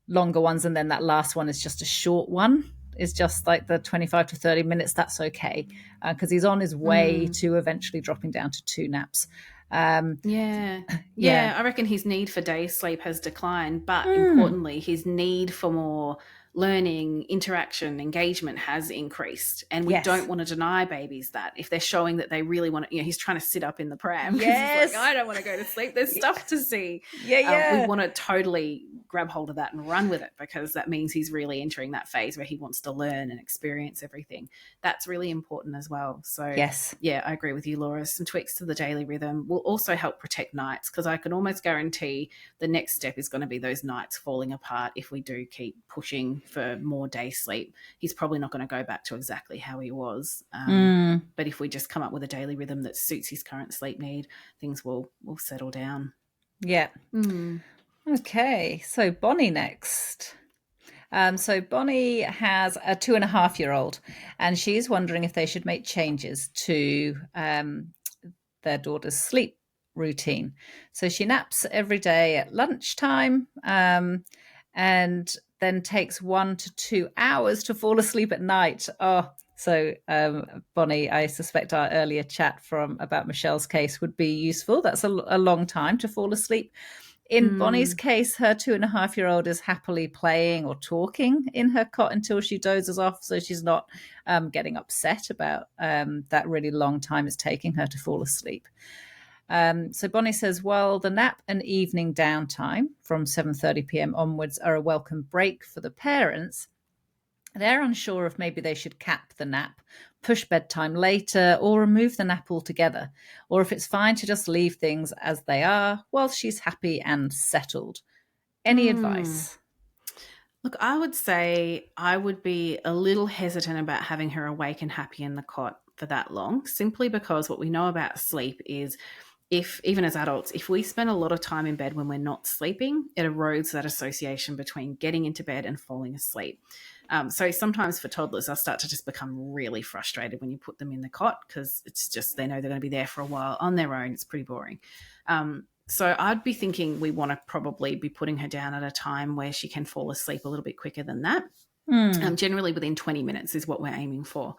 longer ones and then that last one is just a short one, is just like the 25 to 30 minutes, that's okay, because he's on his way to eventually dropping down to 2 naps. I reckon his need for day sleep has declined, but importantly, his need for more learning, interaction, engagement has increased. And we don't want to deny babies that. If they're showing that they really want to, he's trying to sit up in the pram because he's like, I don't want to go to sleep. There's stuff to see. We want to totally grab hold of that and run with it, because that means he's really entering that phase where he wants to learn and experience everything. That's really important as well. So I agree with you, Laura. Some tweaks to the daily rhythm will also help protect nights, because I can almost guarantee the next step is going to be those nights falling apart if we do keep pushing for more day sleep, he's probably not going to go back to exactly how he was. But if we just come up with a daily rhythm that suits his current sleep need, things will settle down. Yeah. Mm. Okay, so Bonnie next. So Bonnie has a 2.5-year-old, and she's wondering if they should make changes to their daughter's sleep routine. So she naps every day at lunchtime, and then takes 1 to 2 hours to fall asleep at night. Oh, so Bonnie, I suspect our earlier chat about Michelle's case would be useful. That's a long time to fall asleep. In Bonnie's case, her 2.5-year-old is happily playing or talking in her cot until she dozes off, so she's not getting upset about that really long time it's taking her to fall asleep. So Bonnie says, well, the nap and evening downtime from 7:30 p.m. onwards are a welcome break for the parents. They're unsure if maybe they should cap the nap, push bedtime later, or remove the nap altogether, or if it's fine to just leave things as they are while she's happy and settled. Any advice? Look, I would say I would be a little hesitant about having her awake and happy in the cot for that long, simply because what we know about sleep is, if even as adults, if we spend a lot of time in bed when we're not sleeping, it erodes that association between getting into bed and falling asleep. So sometimes for toddlers, they'll start to just become really frustrated when you put them in the cot, because it's just, they know they're going to be there for a while on their own. It's pretty boring. So I'd be thinking we want to probably be putting her down at a time where she can fall asleep a little bit quicker than that. Generally within 20 minutes is what we're aiming for.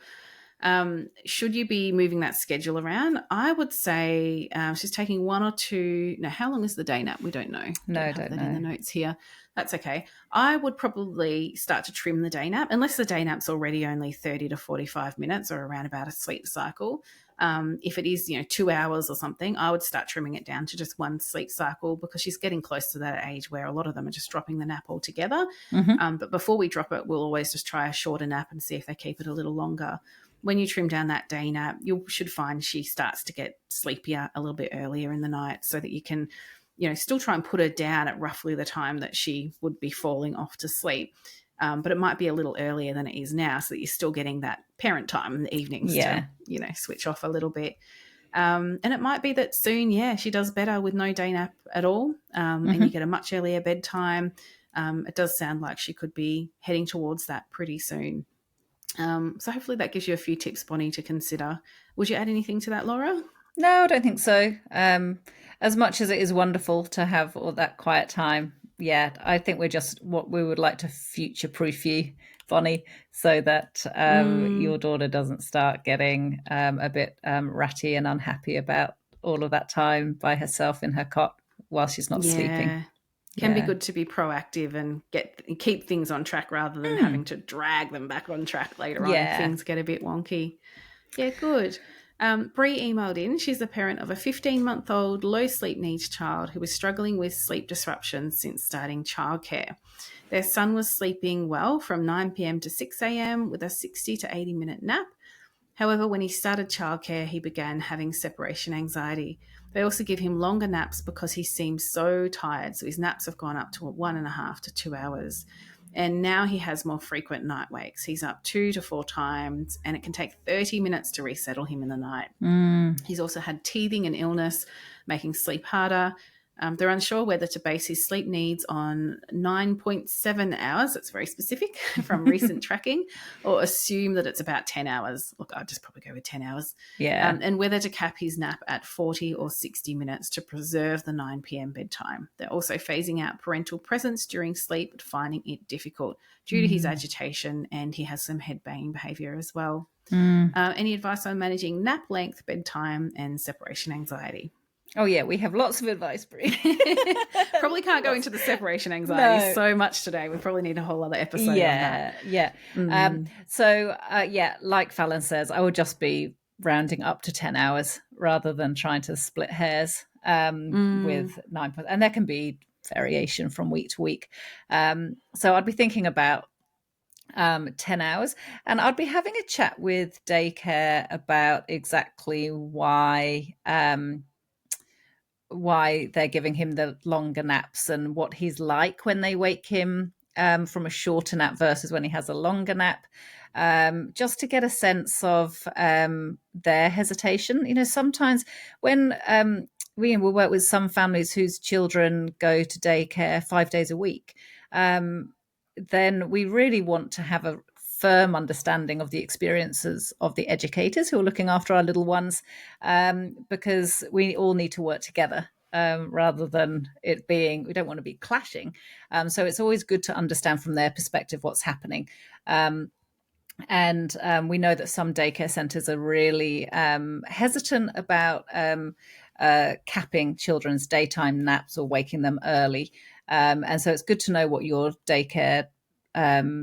Should you be moving that schedule around? I would say she's taking 1 or 2. Now, how long is the day nap? We don't know. No, don't have that know. in the notes here. That's okay. I would probably start to trim the day nap, unless the day nap's already only 30 to 45 minutes or around about a sleep cycle. If it is, 2 hours or something, I would start trimming it down to just 1 sleep cycle, because she's getting close to that age where a lot of them are just dropping the nap altogether. But before we drop it, we'll always just try a shorter nap and see if they keep it a little longer. When you trim down that day nap, you should find she starts to get sleepier a little bit earlier in the night, so that you can, still try and put her down at roughly the time that she would be falling off to sleep. But it might be a little earlier than it is now, so that you're still getting that parent time in the evenings to, switch off a little bit. And it might be that soon, she does better with no day nap at all, and you get a much earlier bedtime. It does sound like she could be heading towards that pretty soon. So hopefully that gives you a few tips, Bonnie, to consider. Would you add anything to that, Laura? No, I don't think so. As much as it is wonderful to have all that quiet time, I think we're just what we would like to future-proof you, Bonnie, so that your daughter doesn't start getting a bit ratty and unhappy about all of that time by herself in her cot while she's not sleeping. Can be good to be proactive and keep things on track rather than having to drag them back on track later on if things get a bit wonky. Yeah, good. Bree emailed in. She's the parent of a 15-month-old low sleep needs child who was struggling with sleep disruptions since starting childcare. Their son was sleeping well from 9 p.m. to 6 a.m. with a 60 to 80-minute nap. However, when he started childcare, he began having separation anxiety. They also give him longer naps because he seems so tired. So his naps have gone up to 1.5 to 2 hours. And now he has more frequent night wakes. He's up 2 to 4 times, and it can take 30 minutes to resettle him in the night. He's also had teething and illness, making sleep harder. They're unsure whether to base his sleep needs on 9.7 hours, that's very specific, from recent tracking, or assume that it's about 10 hours. Look, I'd just probably go with 10 hours. And whether to cap his nap at 40 or 60 minutes to preserve the 9 p.m. bedtime. They're also phasing out parental presence during sleep, but finding it difficult due to his agitation, and he has some head banging behaviour as well. Any advice on managing nap length, bedtime, and separation anxiety? Oh, yeah, we have lots of advice, Brie. Probably can't go into the separation anxiety so much today. We probably need a whole other episode on that. Like Fallon says, I would just be rounding up to 10 hours rather than trying to split hairs with 9. And there can be variation from week to week. So I'd be thinking about 10 hours, and I'd be having a chat with daycare about exactly why they're giving him the longer naps and what he's like when they wake him from a shorter nap versus when he has a longer nap, just to get a sense of their hesitation. Sometimes when we will work with some families whose children go to daycare 5 days a week, then we really want to have a firm understanding of the experiences of the educators who are looking after our little ones, because we all need to work together, rather than it being, we don't want to be clashing. So it's always good to understand from their perspective what's happening. And we know that some daycare centres are really hesitant about capping children's daytime naps or waking them early. And so it's good to know what your daycare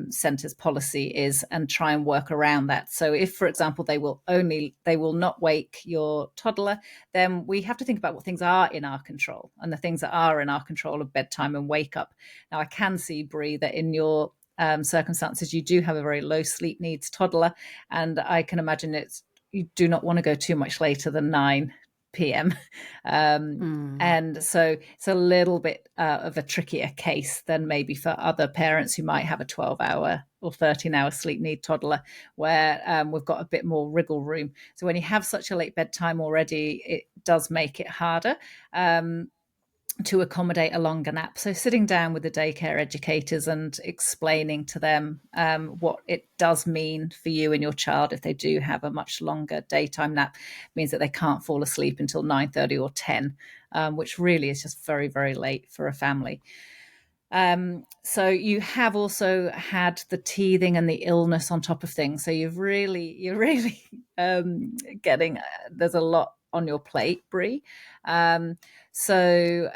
centre's policy is and try and work around that. So if, for example, they will not wake your toddler, then we have to think about what things are in our control. And the things that are in our control are bedtime and wake up. Now, I can see, Bree, that in your circumstances, you do have a very low sleep needs toddler, and I can imagine you do not want to go too much later than 9 p.m. And so it's a little bit of a trickier case than maybe for other parents who might have a 12-hour or 13-hour sleep need toddler, where we've got a bit more wriggle room. So when you have such a late bedtime already, it does make it harder to accommodate a longer nap. So sitting down with the daycare educators and explaining to them what it does mean for you and your child if they do have a much longer daytime nap means that they can't fall asleep until 9:30 or 10, which really is just very, very late for a family. So you have also had the teething and the illness on top of things. So you're really getting, there's a lot on your plate, Bree. So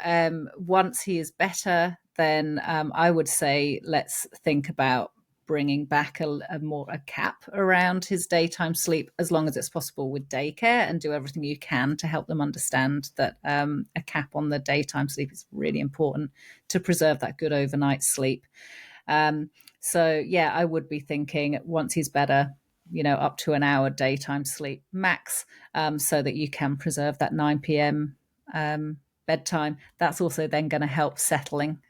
once he is better, then I would say let's think about bringing back a cap around his daytime sleep, as long as it's possible with daycare, and do everything you can to help them understand that a cap on the daytime sleep is really important to preserve that good overnight sleep. So yeah, I would be thinking once he's better, up to an hour daytime sleep max, so that you can preserve that 9 p.m. Bedtime. That's also then going to help settling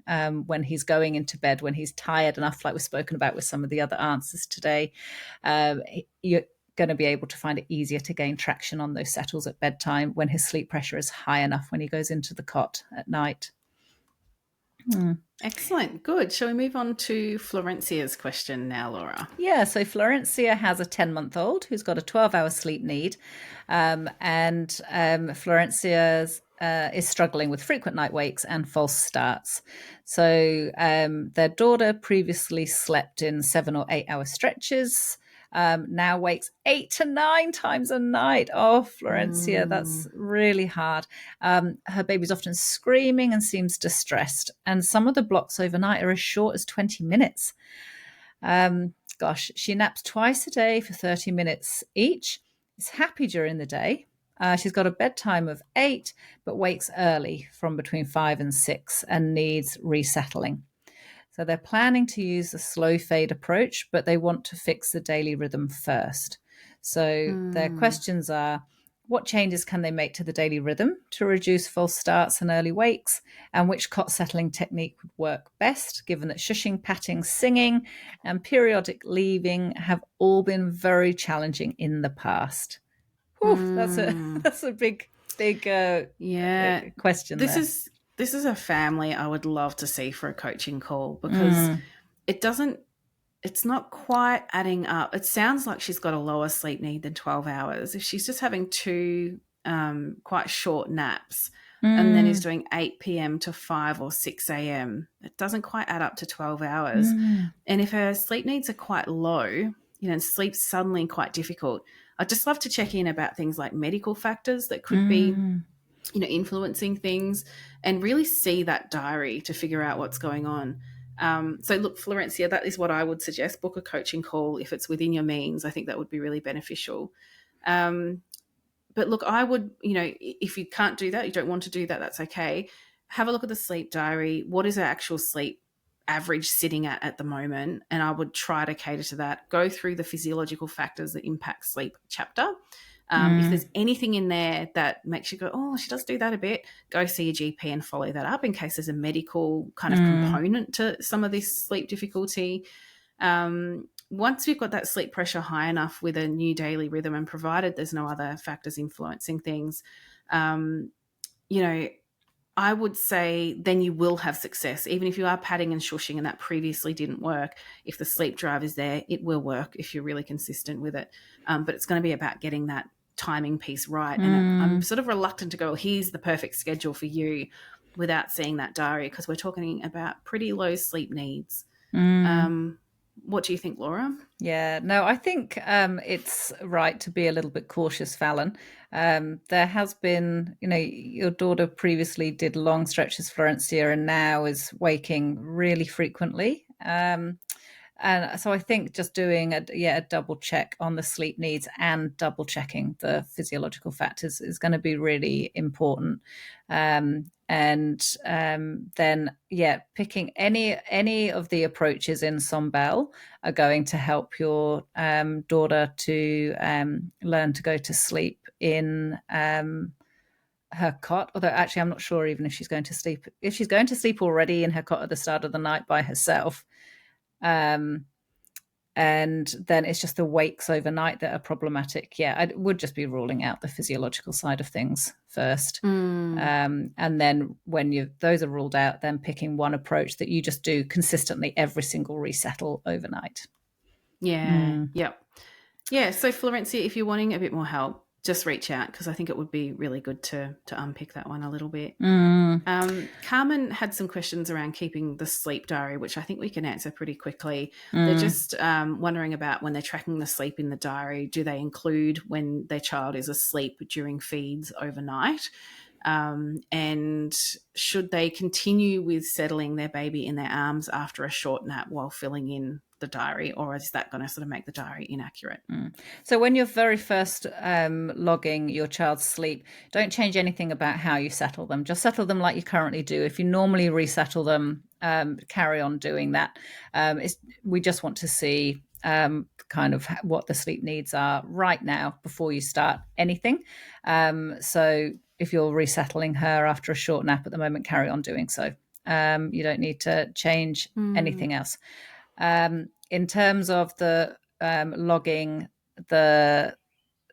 when he's going into bed, when he's tired enough, like we've spoken about with some of the other answers today. You're going to be able to find it easier to gain traction on those settles at bedtime when his sleep pressure is high enough when he goes into the cot at night. Excellent. Good. Shall we move on to Florencia's question now, Laura? Yeah, so Florencia has a 10-month-old who's got a 12-hour sleep need. And Florencia's is struggling with frequent night wakes and false starts. So their daughter previously slept in 7 or 8 hour stretches, now wakes 8 to 9 times a night. Oh, Florencia, that's really hard. Her baby's often screaming and seems distressed. And some of the blocks overnight are as short as 20 minutes. She naps twice a day for 30 minutes each. Is happy during the day. She's got a bedtime of 8, but wakes early from between 5 and 6 and needs resettling. So they're planning to use the slow fade approach, but they want to fix the daily rhythm first. So their questions are, what changes can they make to the daily rhythm to reduce false starts and early wakes? And which cot settling technique would work best, given that shushing, patting, singing, and periodic leaving have all been very challenging in the past? Whew, that's a big question. This is a family I would love to see for a coaching call, because it's not quite adding up. It sounds like she's got a lower sleep need than 12 hours. If she's just having 2 quite short naps and then is doing 8 p.m. to 5 or 6 a.m., it doesn't quite add up to 12 hours. And if her sleep needs are quite low, and sleep's suddenly quite difficult, I'd just love to check in about things like medical factors that could be influencing things, and really see that diary to figure out what's going on. So look, Florencia, that is what I would suggest. Book a coaching call if it's within your means. I think that would be really beneficial. But look, I would, if you can't do that, you don't want to do that, that's okay. Have a look at the sleep diary. What is our actual sleep average sitting at the moment? And I would try to cater to that. Go through the physiological factors that impact sleep chapter. If Mm, there's anything in there that makes you go, oh, she does do that a bit, go see your GP and follow that up in case there's a medical kind of mm, component to some of this sleep difficulty. Once we've got that sleep pressure high enough with a new daily rhythm, and provided there's no other factors influencing things, um, you know, I would say then you will have success. Even if you are padding and shushing and that previously didn't work, if the sleep drive is there, it will work if you're really consistent with it. But it's going to be about getting that timing piece right. And I'm mm, sort of reluctant to go, here's the perfect schedule for you without seeing that diary because we're talking about pretty low sleep needs. mm. Um, what do you think, Laura? Yeah, no, I think it's right to be a little bit cautious, Fallon. There has been, your daughter previously did long stretches, Florencia, and now is waking really frequently. And so I think just doing a double check on the sleep needs and double checking the physiological factors is going to be really important. And then picking any of the approaches in Sombel are going to help your daughter to learn to go to sleep in her cot. Although actually, I'm not sure even if she's going to sleep. If she's going to sleep already in her cot at the start of the night by herself. Um, and then it's just the wakes overnight that are problematic. Yeah, I would just be ruling out the physiological side of things first. Mm, And then when those are ruled out, then picking one approach that you just do consistently every single resettle overnight. yeah, Mm, yep. Yeah, so Florencia, if you're wanting a bit more help, just reach out because I think it would be really good to unpick that one a little bit. mm, Carmen had some questions around keeping the sleep diary, which I think we can answer pretty quickly. They're mm. just wondering about when they're tracking the sleep in the diary, do they include when their child is asleep during feeds overnight? And should they continue with settling their baby in their arms after a short nap while filling in the diary, or is that going to sort of make the diary inaccurate? So when you're very first logging your child's sleep, don't change anything about how you settle them. Just settle them like you currently do. If you normally resettle them, carry on doing that. We just want to see kind of what the sleep needs are right now before you start anything. So if you're resettling her after a short nap at the moment, carry on doing so. You don't need to change Mm, anything else. In terms of the logging the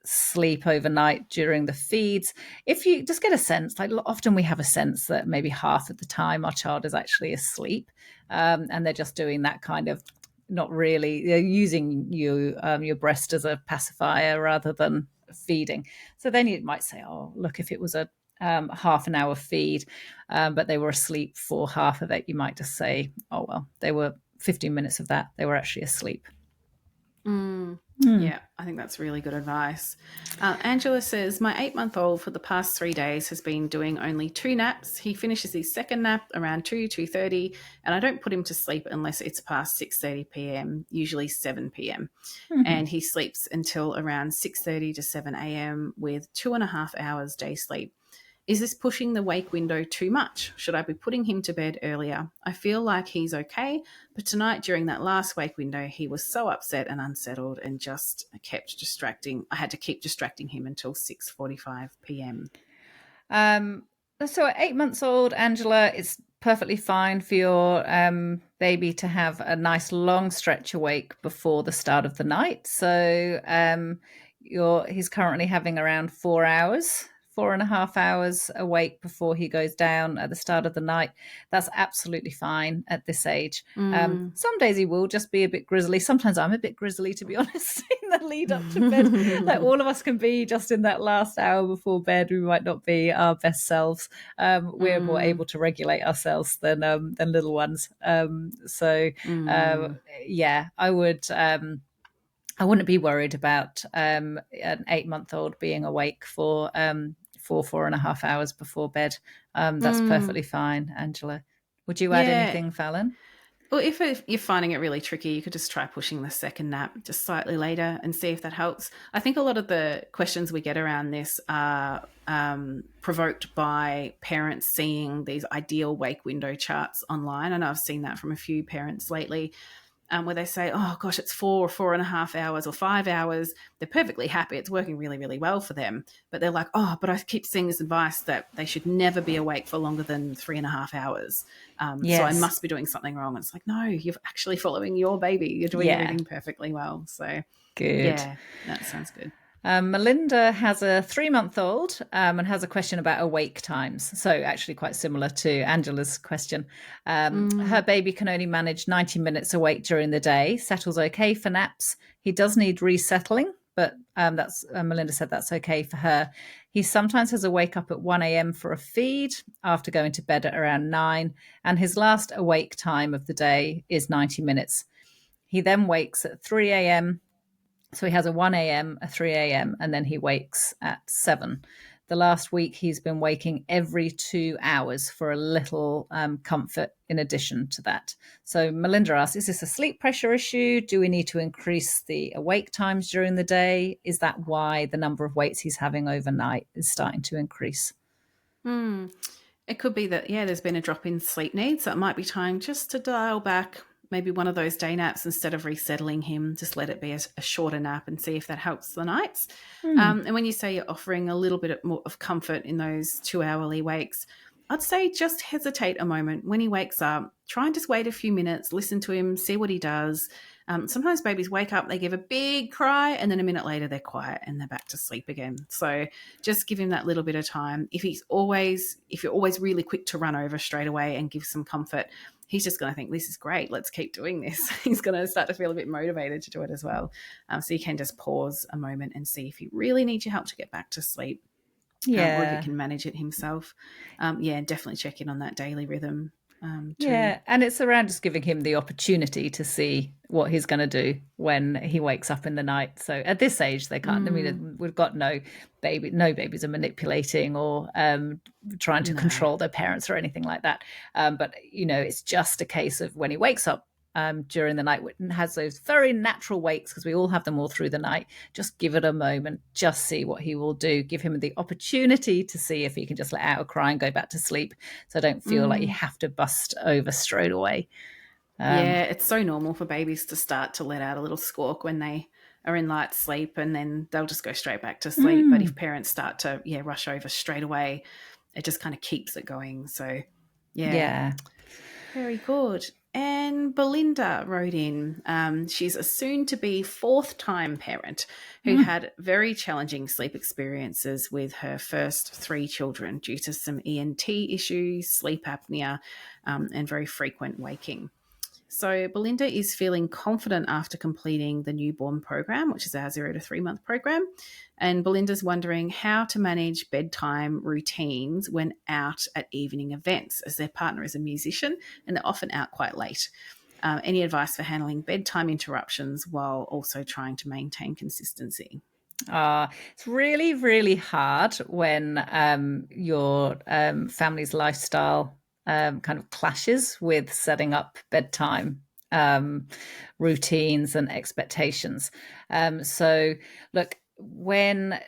sleep overnight during the feeds, if you just get a sense, like often we have a sense that maybe half of the time our child is actually asleep, and they're just doing that kind of not really, they're using your breast as a pacifier rather than feeding. So then you might say, oh, look, if it was a half an hour feed, but they were asleep for half of it, you might just say, oh, well, they were 15 minutes of that, they were actually asleep. mm. Mm, Yeah, I think that's really good advice. Angela says, my 8-month-old for the past 3 days has been doing only 2 naps. He finishes his second nap around 2:30, and I don't put him to sleep unless it's past 6:30 p.m., usually 7 p.m. mm-hmm. And he sleeps until around 6:30 to 7 a.m. with 2.5 hours day sleep. Is this pushing the wake window too much? Should I be putting him to bed earlier? I feel like he's okay, but tonight during that last wake window, he was so upset and unsettled and just kept distracting. I had to keep distracting him until 6:45 p.m. Um, so at 8 months old, Angela, it's perfectly fine for your baby to have a nice long stretch awake before the start of the night. So he's currently having around 4 hours, 4.5 hours awake before he goes down at the start of the night. That's absolutely fine at this age. Mm. Some days he will just be a bit grizzly. Sometimes I'm a bit grizzly, to be honest, in the lead up to bed. Like all of us can be just in that last hour before bed. We might not be our best selves. We're more Mm. able to regulate ourselves than little ones. So Mm. yeah, I would. I wouldn't be worried about an 8-month-old being awake for 4.5 hours before bed. That's Mm. perfectly fine, Angela. Would you add Yeah. anything, Fallon? Well, if you're finding it really tricky, you could just try pushing the second nap just slightly later and see if that helps. I think a lot of the questions we get around this are provoked by parents seeing these ideal wake window charts online. And I've seen that from a few parents lately. where they say, oh gosh, it's 4.5 hours, or 5 hours. They're perfectly happy. It's working really, really well for them. But they're like, oh, but I keep seeing this advice that they should never be awake for longer than 3.5 hours. So I Yes. must be doing something wrong. And it's like, no, you're actually following your baby. You're doing Yeah. everything perfectly well. So Good. yeah, that sounds good. Melinda has a 3-month-old and has a question about awake times. So, actually, quite similar to Angela's question. Her Mm. baby can only manage 90 minutes awake during the day, settles okay for naps. He does need resettling, but that's Melinda said that's okay for her. He sometimes has a wake up at 1 a.m. for a feed after going to bed at around 9, and his last awake time of the day is 90 minutes. He then wakes at 3 a.m. So he has a 1 a.m., a 3 a.m., and then he wakes at 7. The last week, he's been waking every 2 hours for a little comfort in addition to that. So Melinda asks, is this a sleep pressure issue? Do we need to increase the awake times during the day? Is that why the number of wakes he's having overnight is starting to increase? Hmm. It could be that, yeah, there's been a drop in sleep needs. So it might be time just to dial back maybe one of those day naps instead of resettling him. Just let it be a shorter nap and see if that helps the nights. Hmm. And when you say you're offering a little bit more of comfort in those 2 hourly wakes, I'd say just hesitate a moment. When he wakes up, try and just wait a few minutes, listen to him, see what he does. Sometimes babies wake up, they give a big cry, and then a minute later they're quiet and they're back to sleep again. So just give him that little bit of time. If you're always really quick to run over straight away and give some comfort, he's just going to think, this is great, let's keep doing this. He's going to start to feel a bit motivated to do it as well. So you can just pause a moment and see if he really needs your help to get back to sleep, or if he Yeah. can manage it himself. Yeah, definitely check in on that daily rhythm too. Yeah, and it's around just giving him the opportunity to see what he's going to do when he wakes up in the night. So at this age, they can't. I Mm, mean, we've got no babies are manipulating or trying to no. control their parents or anything like that. But it's just a case of when he wakes up during the night and has those very natural wakes, because we all have them all through the night. Just give it a moment, just see what he will do. Give him the opportunity to see if he can just let out a cry and go back to sleep. So don't feel like you Mm. have to bust over straight away. Um, Yeah, it's so normal for babies to start to let out a little squawk when they are in light sleep, and then they'll just go straight back to sleep. But if mm, parents start to, yeah, rush over straight away, it just kind of keeps it going. So, yeah, yeah. very good. And Belinda wrote in. She's a soon to be fourth time parent who Mm. had very challenging sleep experiences with her first three children due to some ENT issues, sleep apnea, and very frequent waking. So, Belinda is feeling confident after completing the newborn program, which is our 0 to 3 month program. And Belinda's wondering how to manage bedtime routines when out at evening events, as their partner is a musician and they're often out quite late. Any advice for handling bedtime interruptions while also trying to maintain consistency? It's really, really hard when your family's lifestyle kind of clashes with setting up bedtime um, routines and expectations. So, look, when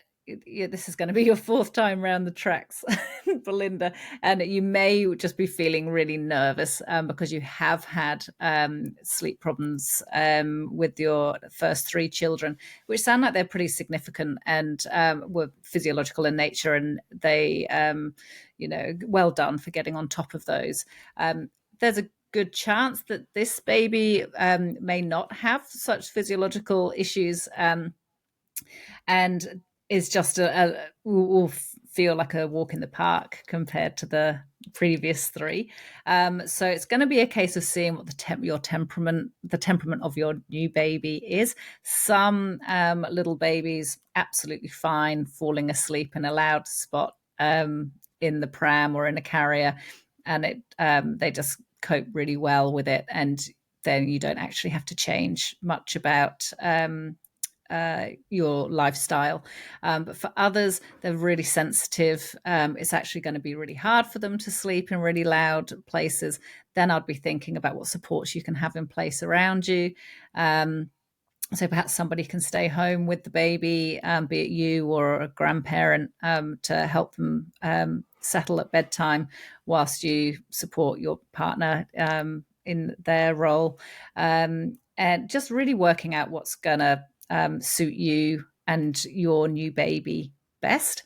this is going to be your fourth time round the tracks, Belinda, and you may just be feeling really nervous because you have had sleep problems with your first three children, which sound like they're pretty significant and were physiological in nature, and they, well done for getting on top of those. There's a good chance that this baby may not have such physiological issues, and is just will feel like a walk in the park compared to the previous three. So it's going to be a case of seeing what the temperament of your new baby is. Some little babies absolutely fine falling asleep in a loud spot in the pram or in a carrier, and they just cope really well with it, and then you don't actually have to change much about your lifestyle. But for others, they're really sensitive. It's actually going to be really hard for them to sleep in really loud places. Then I'd be thinking about what supports you can have in place around you. So perhaps somebody can stay home with the baby, be it you or a grandparent, to help them settle at bedtime whilst you support your partner in their role. and just really working out what's going to suit you and your new baby best.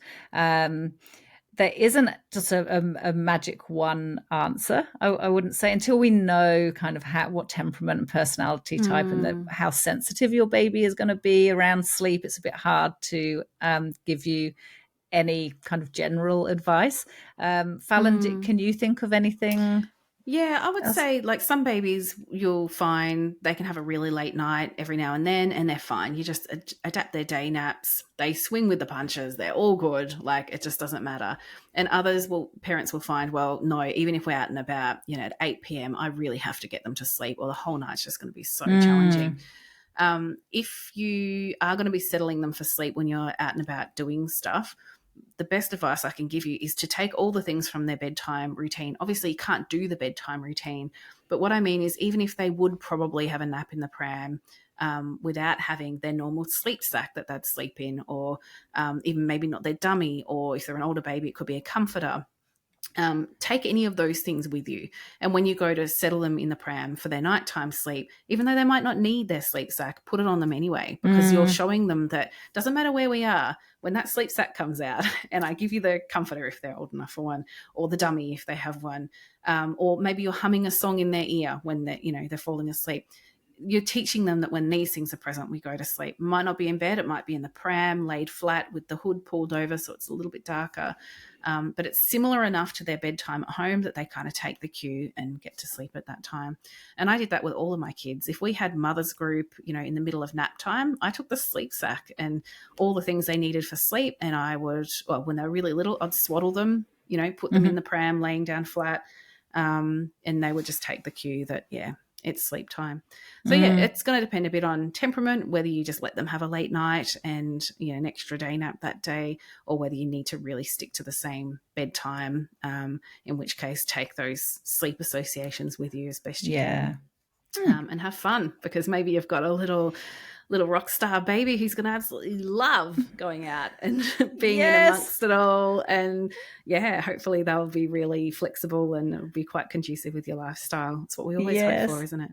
There isn't just a magic one answer. I wouldn't say, until we know kind of what temperament and personality type and how sensitive your baby is going to be around sleep. It's a bit hard to give you any kind of general advice. Fallon, can you think of anything? Yeah, I would else? say like some babies you'll find they can have a really late night every now and then and they're fine. You just adapt their day naps. They swing with the punches. They're all good. Like it just doesn't matter. And others parents will find, well, no, even if we're out and about, at 8 p.m., I really have to get them to sleep or the whole night's just going to be so challenging. If you are going to be settling them for sleep when you're out and about doing stuff, the best advice I can give you is to take all the things from their bedtime routine. Obviously, you can't do the bedtime routine, but what I mean is even if they would probably have a nap in the pram without having their normal sleep sack that they'd sleep in, or even maybe not their dummy, or if they're an older baby, it could be a comforter. Take any of those things with you. And when you go to settle them in the pram for their nighttime sleep, even though they might not need their sleep sack, put it on them anyway, because you're showing them that doesn't matter where we are, when that sleep sack comes out and I give you the comforter if they're old enough for one, or the dummy if they have one, or maybe you're humming a song in their ear when they're falling asleep. You're teaching them that when these things are present, we go to sleep. It might not be in bed. It might be in the pram, laid flat with the hood pulled over so it's a little bit darker. But it's similar enough to their bedtime at home that they kind of take the cue and get to sleep at that time. And I did that with all of my kids. If we had mother's group, in the middle of nap time, I took the sleep sack and all the things they needed for sleep. And I would, when they were really little, I'd swaddle them, put them in the pram, laying down flat. And they would just take the cue that, it's sleep time. So it's going to depend a bit on temperament, whether you just let them have a late night and an extra day nap that day, or whether you need to really stick to the same bedtime, in which case take those sleep associations with you as best you can. And have fun, because maybe you've got a little rock star baby who's going to absolutely love going out and being in amongst it all. And hopefully they'll be really flexible and it'll be quite conducive with your lifestyle. It's what we always hope for, isn't it?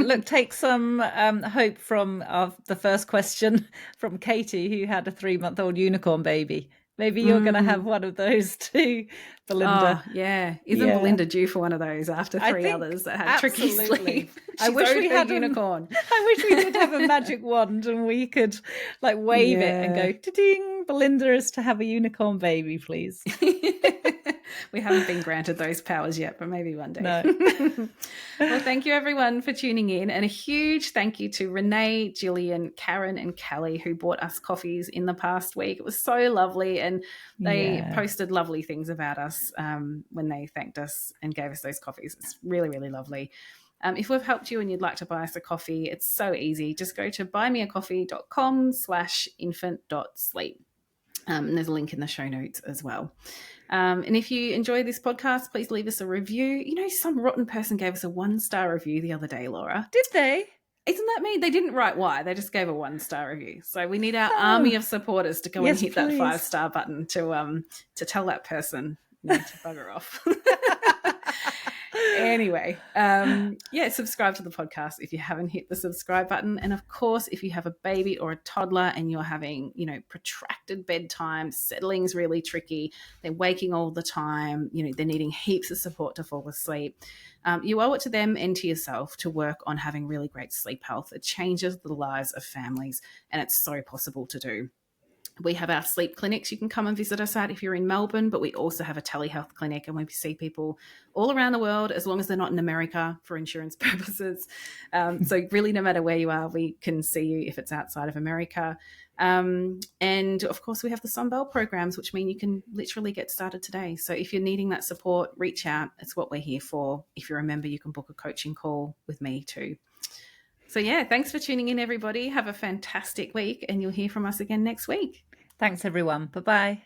Look, take some hope from the first question from Katie, who had a 3-month-old unicorn baby. Maybe you're going to have one of those too, Belinda. Oh, yeah. Isn't Belinda due for one of those after 3 others that had tricky sleep? I wish we had a unicorn. I wish we could have a magic wand and we could wave it and go, ta-ding, Belinda is to have a unicorn baby, please. We haven't been granted those powers yet, but maybe one day. No. Well, thank you everyone for tuning in, and a huge thank you to Renee, Gillian, Karen and Callie, who bought us coffees in the past week. It was so lovely, and they posted lovely things about us when they thanked us and gave us those coffees. It's really, really lovely. If we've helped you and you'd like to buy us a coffee, it's so easy. Just go to buymeacoffee.com/infant.sleep. And there's a link in the show notes as well. And if you enjoy this podcast, please leave us a review. Some rotten person gave us a 1-star review the other day, Laura. Did they? Isn't that mean? They didn't write why. They just gave a 1-star review. So we need our army of supporters to go and hit that 5-star button to tell that person to bugger off. Anyway, subscribe to the podcast if you haven't hit the subscribe button. And of course, if you have a baby or a toddler and you're having, protracted bedtime, settling's really tricky, they're waking all the time, they're needing heaps of support to fall asleep, you owe it to them and to yourself to work on having really great sleep health. It changes the lives of families, and it's so possible to do. We have our sleep clinics you can come and visit us at if you're in Melbourne, but we also have a telehealth clinic, and we see people all around the world, as long as they're not in America for insurance purposes. So really, no matter where you are, we can see you if it's outside of America. And of course, we have the Sunbelt programs, which mean you can literally get started today. So if you're needing that support, reach out. It's what we're here for. If you're a member, you can book a coaching call with me too. So thanks for tuning in, everybody. Have a fantastic week, and you'll hear from us again next week. Thanks, everyone. Bye-bye.